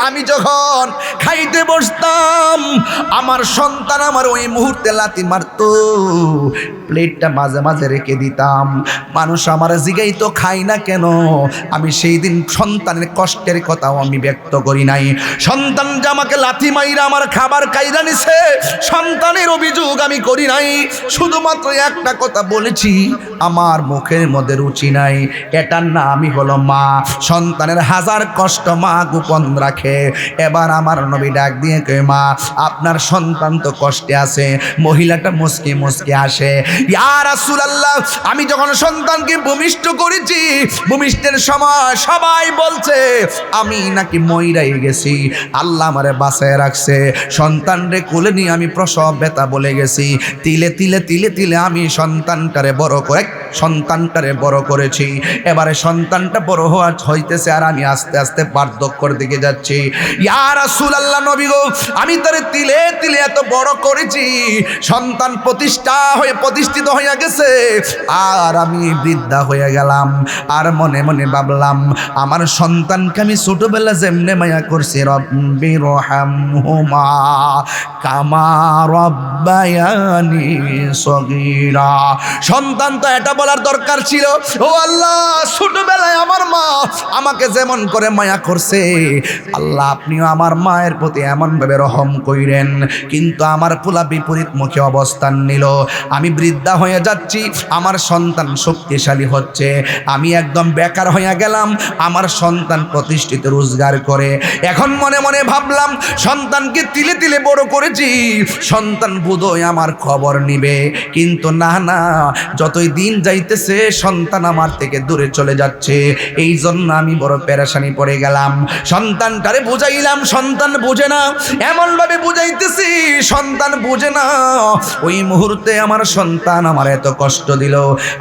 Speaker 1: আমি যখন খাইতে বসতাম, আমার সন্তান আমার ওই মুহূর্তে লাথি মারতো, প্লেটটা মাঝে মাঝে রেখে দিতাম, মানুষ আমার জিগাইতো খাই না কেন? আমি সেই দিন সন্তানের কষ্টের কথাও আমি ব্যক্ত করি নাই। সন্তান যে আমাকে লাথি মাইরা আমার খাবার কাইরা নিছে, সন্তানের অভিযোগ আমি করি নাই, শুধুমাত্র একটা কথা বলেছি, আমার মুখের মধ্যে রুচি নাই, এটার নামই হলো মা। সন্তানের হাজার কষ্ট মা গোপন রাখে। এবার আমার নবী ডাক দিয়ে কয়, মা আপনার সন্তান তো কষ্টে আছে। মহিলাটা মুস্কি মুস্কি আসে, ইয়া রাসূলুল্লাহ, আমি যখন সন্তানকে ভূমিষ্ঠ করেছি, ভূমিষ্ঠের সময় সবাই বলছে আমি নাকি মইরাই গেছি, আল্লাহ আমারে বাঁচায় রাখছে। সন্তানরে কোলে নিয়ে আমি প্রসব ব্যথা বলে গেছি, তিলে তিলে তিলে তিলে আমি সন্তানটারে বড় করেছি। এবারে সন্তানটা বড় হইতেছে, আর আমি আস্তে আস্তে বার্ধক্যের দিকে যাচ্ছি। ইয়া রাসূলুল্লাহ, নবী গো, আমি তারে তিলে তিলে এত বড় করেছি, সন্তান প্রতিষ্ঠিত হয়ে গেছে, আর আমি বৃদ্ধা হয়ে গেলাম। আর মনে মনে ভাবলাম, আমার সন্তানকে আমি ছোটবেলা যেমনে মায়া করছি, রব্বি রহমহুমা কামা রব্বায়ানি সগীরা। সন্তান তো এটা বলার দরকার ছিল, ও আল্লাহ, ছোটবেলায় আমার মা আমাকে যেমন করে মায়া করছে, আল্লাহ আপনিও আমার মায়ের প্রতি এমনভাবে রহম কইরেন। কিন্তু আমার পোলা বিপরীত মুখে অবস্থান নিল, আমি বৃদ্ধা হয়ে যাচ্ছি, আমার সন্তান শক্তিশালী হচ্ছে, আমি একদম বেকার হয়ে গেলাম, আমার সন্তান প্রতিষ্ঠিত রোজগার করে। এখন মনে মনে ভাবলাম, সন্তানকে তিলে তিলে বড় করেছি, সন্তান বোধহয় আমার খবর নিবে। কিন্তু না, যতই দিন বুঝাইতেছে সন্তান আমার থেকে দূরে চলে যাচ্ছে, এই জন্য আমি বড় পেরেশানি পড়ে গেলাম। সন্তানটারে বুঝাইলাম, সন্তান বোঝে না, এমন ভাবে বুঝাইতেছি সন্তান বোঝে না। ওই মুহূর্তে আমার সন্তান আমার এত কষ্ট দিল,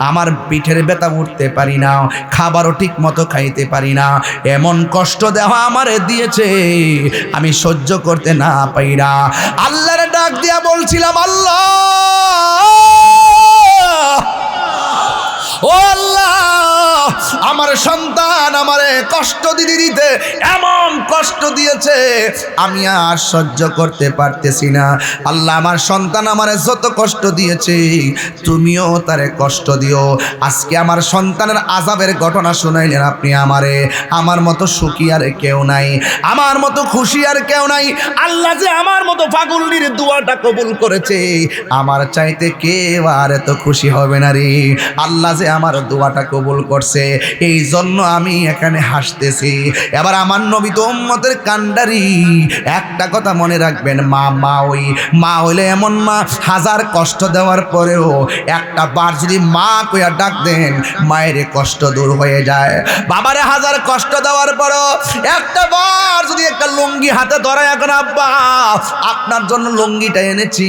Speaker 1: আমার পিঠের ব্যথা উঠতে পারি না, খাবারও ঠিক মতো খাইতে পারি না, এমন কষ্ট দেওয়া আমারে দিয়েছে আমি সহ্য করতে না পাইরা আল্লাহর ডাক দিয়া বলছিলাম, আল্লাহ ও আল্লাহ, আমার সন্তান আমারে কষ্ট দিতে দিতে এমন কষ্ট দিয়েছে আমি আর সহ্য করতে পারতেছি না। আল্লাহ, আমার সন্তান আমারে যত কষ্ট দিয়েছে তুমিও তারে কষ্ট দিও। আজকে আমার সন্তানের আযাবের ঘটনা শুনাইলেন আপনি আমারে। আমার মতো সুখী আর কেউ নাই, আমার মতো খুশি আর কেউ নাই। আল্লাহ যে আমার মতো পাগলনির দোয়াটা কবুল করেছে, আমার চাইতে কেউ আর এত খুশি হবে না রে। আল্লাহ যে আমার দোয়াটা কবুল করছে, এই জন্য আমি এখানে হাসতেছি। এবার আমার নবী তো উম্মতের কান্ডারি। একটা কথা মনে রাখবেন, মা হইলে এমন মা, হাজার কষ্ট দেওয়ার পরেও একটা বার যদি মা কইয়া ডাক দেন, মায়ের কষ্ট দূর হয়ে যায়। বাবারে হাজার কষ্ট দেওয়ার পরও একটা বার যদি একটা লুঙ্গি হাতে ধরে, এখন আব্বা আপনার জন্য লুঙ্গিটা এনেছি,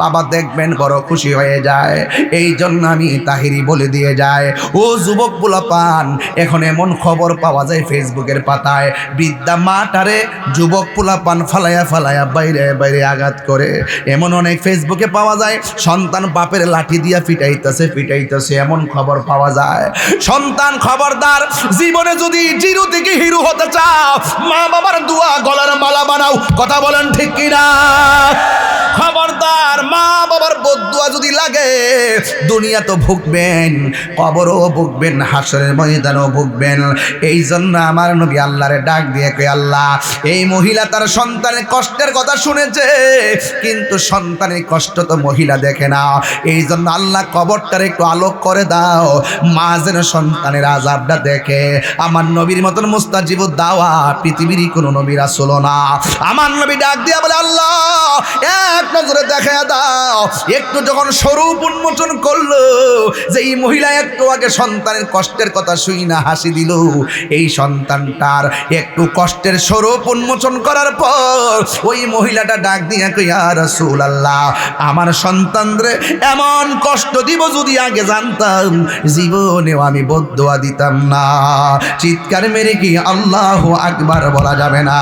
Speaker 1: বাবা দেখবেন বড় খুশি হয়ে যায়। এই জন্য আমি তাহিরি বলে দিয়ে যায়, ও যুবক পোলাপান, এখন এমন খবর পাওয়া যায় ফেসবুকের পাতায়, বৃদ্ধা মাটারে যুবক পোলাপান ফালাইয়া ফালাইয়া বাইরে বাইরে আঘাত করে। এমন অনেক ফেসবুকে পাওয়া যায়, সন্তান বাপের লাঠি দিয়া পিটাইতেছে, এমন খবর পাওয়া যায়। সন্তান খবরদার, জীবনে যদি জিরো থেকে হিরো হতে চাও, মা বাবার দোয়া গলার মালা বানাও। কথা বলেন ঠিক কিনা? খবরদার, মা বাবার বদদুয়া যদি লাগে, দুনিয়া তো ভুগবেন, কবরও ভুগবেন, হাসরের ময়দানও ভুগবেন। এই জন্য আমার নবী আল্লাহরে ডাক দিয়ে কই, আল্লাহ, এই মহিলা তার সন্তানের কষ্টের কথা শুনেছে, কিন্তু সন্তানের কষ্ট তো মহিলা দেখে না। এই জন্য আল্লাহ কবরটার একটু আলোক করে দাও, মা যেন সন্তানের আযাবটা দেখে। আমার নবীর মতন মুস্তাজিবুদ দাওয়া পৃথিবীর কোনো নবী রাসূল না। আমার নবী ডাক দিয়ে বলে, আল্লাহ এক নজরে দেখা দাও। একটু যখন স্বরূপ উন্মোচন করলো যে এই মহিলা একটু আগে সন্তানের কষ্টের কথা শুই না হাসি দিল, এই সন্তানটার একটু কষ্টের স্বরূপ উন্মোচন করার পর ওই মহিলাটা ডাক দিয়ে কই, ইয়া রাসূলুল্লাহ, আমার সন্তানরে এমন কষ্ট দিব যদি আগে জানতাম, জীবনেও আমি বদদুয়া দিতাম না। চিৎকার মেরে কি আল্লাহু আকবার বলা যাবে না?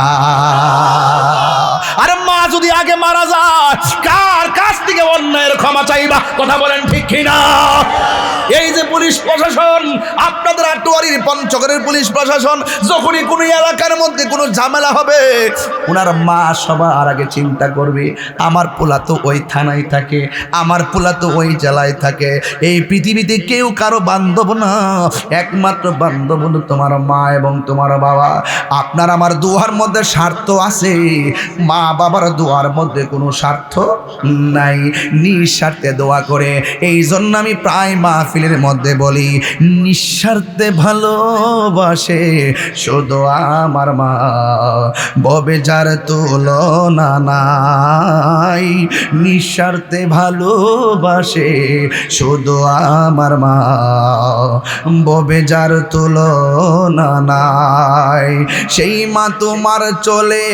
Speaker 1: আরে মা যদি আগে মারা যায়, কার কাছ থেকে অন্যায়ের ক্ষমা চাইবা? কথা বলেন ঠিক কিনা? এই যে পুলিশ প্রশাসন, আপনাদের আটোয়ারির পঞ্চগড়ের পুলিশ প্রশাসন, যখনই কোনো এলাকার মধ্যে কোনো ঝামেলা হবে, ওনার মা সবার আগে চিন্তা করবে, আমার পোলা তো ওই থানায় থাকে, আমার পোলা তো ওই জেলায় থাকে। এই পৃথিবীতে কেউ কারো বান্ধব না, একমাত্র বান্ধব হলো তোমার মা এবং তোমার বাবা। আপনার আমার দোয়ার মধ্যে স্বার্থ আছে, মা বাবার দোয়ার মধ্যে কোনো স্বার্থ নাই, নিঃস্বার্থে দোয়া করে। এই জন্য আমি প্রায় মাহফিলের মধ্যে বলি, নিঃস্বার্থে ভালোবাসে শুধু আমার মা, ববে যার তুলনা নাই। নিঃস্বার্থে ভালোবাসে শুধু আমার মা, ববে যার তুলনা নাই। সেই মা তোমার চলে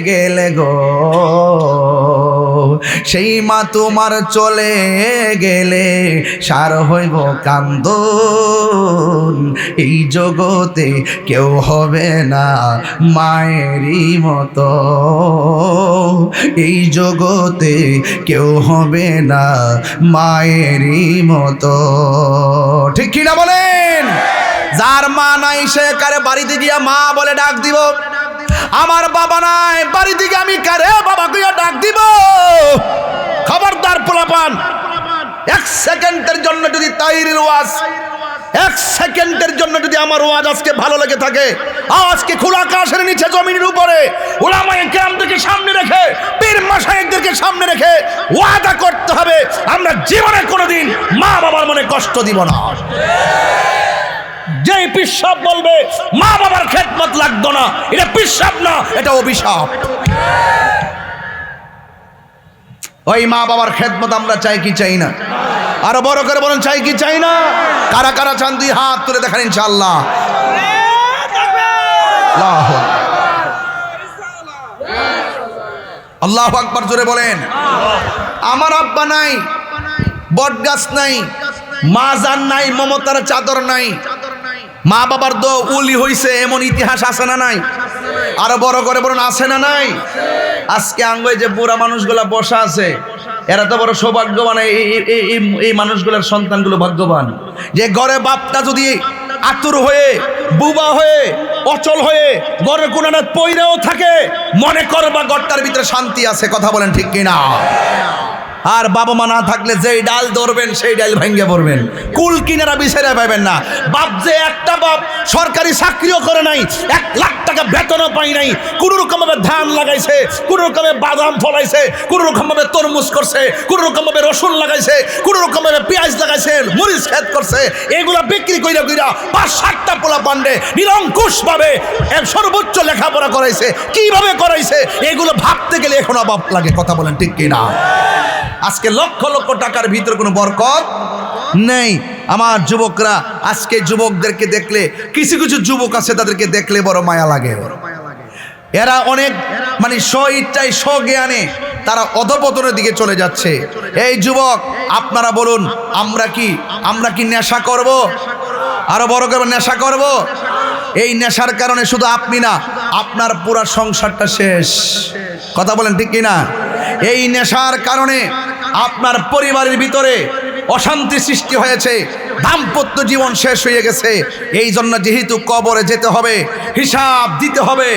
Speaker 1: গেলে গো, সেই মা তোমার চলে গেলে সার হইব কান্দন। এই জগতে কেউ হবে না মায়েরই মতো, এই জগতে কেউ হবে না মায়েরই মতো। ঠিক কিনা বলেন? যার মা নাই সে কারে বাড়িতে গিয়া মা বলে ডাক দিব? আমার বাবা নাই, বাড়িতে গিয়ে আমি কারে বাবা কইয়া ডাক দিব? খবরদার পোলাপান, এক সেকেন্ডের জন্য যদি তাহিরের ওয়াজ, এক সেকেন্ডের জন্য যদি আমার ওয়াজ আজকে ভালো লেগে থাকে, আজকে খোলা আকাশের নিচে জমিনের উপরে উলামায়ে কেরামদেরকে সামনে রেখে, পীর মাশায়েখদেরকে সামনে রেখে ওয়াদা করতে হবে, আমরা জীবনে কোনোদিন মা বাবার মনে কষ্ট দিব না। যেই পিশাব বলবে মা বাবার খেদমত লাগতো না, এটা পিশাব না, এটা অভিশাপ। ওই মা বাবার খেদমত আমরা চাই কি চাই না? আরো বড় করে বলেন চাই কি চাই না? কারা কারা চান দুই হাত তুলে দেখান ইনশাআল্লাহ। আল্লাহু আকবার, আল্লাহু আকবার জোরে বলেন। আমার আব্বা নাই, বটগাছ নাই, মাজার নাই, মমতার চাদর নাই, মা বাবার দো উলি হইছে এমন ইতিহাস আছে না নাই? আরো বড় করে বলুন আছে না নাই? আজকে আঙ্গয় যে বুড়া মানুষগুলা বসা আছে, এরা তো বড় সৌভাগ্যবান। এই মানুষগুলোর সন্তানগুলো ভাগ্যবান যে ঘরে বাপটা যদি আতুর হয়ে বুবা হয়ে অচল হয়ে ঘরের কোনাটা পইরাও থাকে, মনে করবা ঘরটার ভিতরে শান্তি আছে। কথা বলেন ঠিক কিনা? আর বাবা মা না থাকলে যেই ডাল ধরবেন সেই ডাল ভেঙে পড়বেন, কুল কিনারা বিছাইরা পাবেন না। বাপ যে একটা বাপ সরকারি চাকরিও করে নাই, 1 লাখ টাকা বেতনও পাই নাই, কোনো রকমভাবে ধান লাগাইছে, কোনো রকমভাবে বাদাম ফলাইছে, কোনো রকমভাবে তরমুজ করছে, কোনো রকমভাবে রসুন লাগাইছে, কোনো রকমভাবে পেঁয়াজ লাগাইছে, মরিচ ক্ষেত করছে, এগুলা বিক্রি কইরা কইরা 5-7টা পোলা পান্ডে নিরঙ্কুশ ভাবে সর্বোচ্চ লেখাপড়া করাইছে। কিভাবে করাইছে এগুলো ভাবতে গেলে এখন অভাব লাগে। কথা বলেন ঠিক কিনা? আজকে লক্ষ লক্ষ টাকার ভিতরে কোনো বরকত নেই। আমার যুবকরা আজকে যুবকদেরকে দেখলে, কিছু কিছু যুবক আছে তাদেরকে দেখলে বড় মায়া লাগে। এরা অনেক মানে স্ব-ইচ্ছায় স্ব-জ্ঞানে তারা অধপতনের দিকে চলে যাচ্ছে। এই যুবক আপনারা বলুন, আমরা কি নেশা করব? আরো বড় করে নেশা করব? এই নেশার কারণে শুধু আপনি না, আপনার পুরা সংসারটা শেষ। কথা বলেন ঠিক কিনা? এই নেশার কারণে আপনার পরিবারের ভিতরে অশান্তি সৃষ্টি হয়েছে, দাম্পত্য জীবন শেষ হয়ে গেছে। এই জন্য যেহেতু কবরে যেতে হবে, হিসাব দিতে হবে,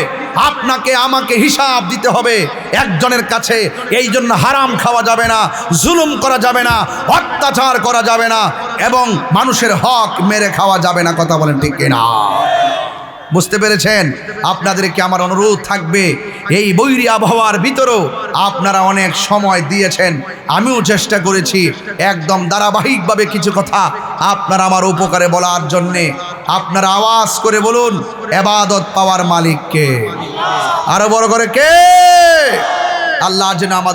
Speaker 1: আপনাকে আমাকে হিসাব দিতে হবে একজনের কাছে। এই জন্য হারাম খাওয়া যাবে না, জুলুম করা যাবে না, অত্যাচার করা যাবে না, এবং মানুষের হক মেরে খাওয়া যাবে না। কথা বলেন ঠিক কিনা? বুঝতে পেরেছেন? আপনাদেরকে আমার অনুরোধ থাকবে, এই বৈরী আবহাওয়ার ভিতরেও আপনারা অনেক সময় দিয়েছেন, আমিও চেষ্টা করেছি একদম ধারাবাহিকভাবে কিছু কথা আপনারা আমার উপকারে বলার জন্যে। আপনারা আওয়াজ করে বলুন, ইবাদত পাওয়ার মালিক কে? আরো বড় করে কে? আল্লাহ যেন আমাদের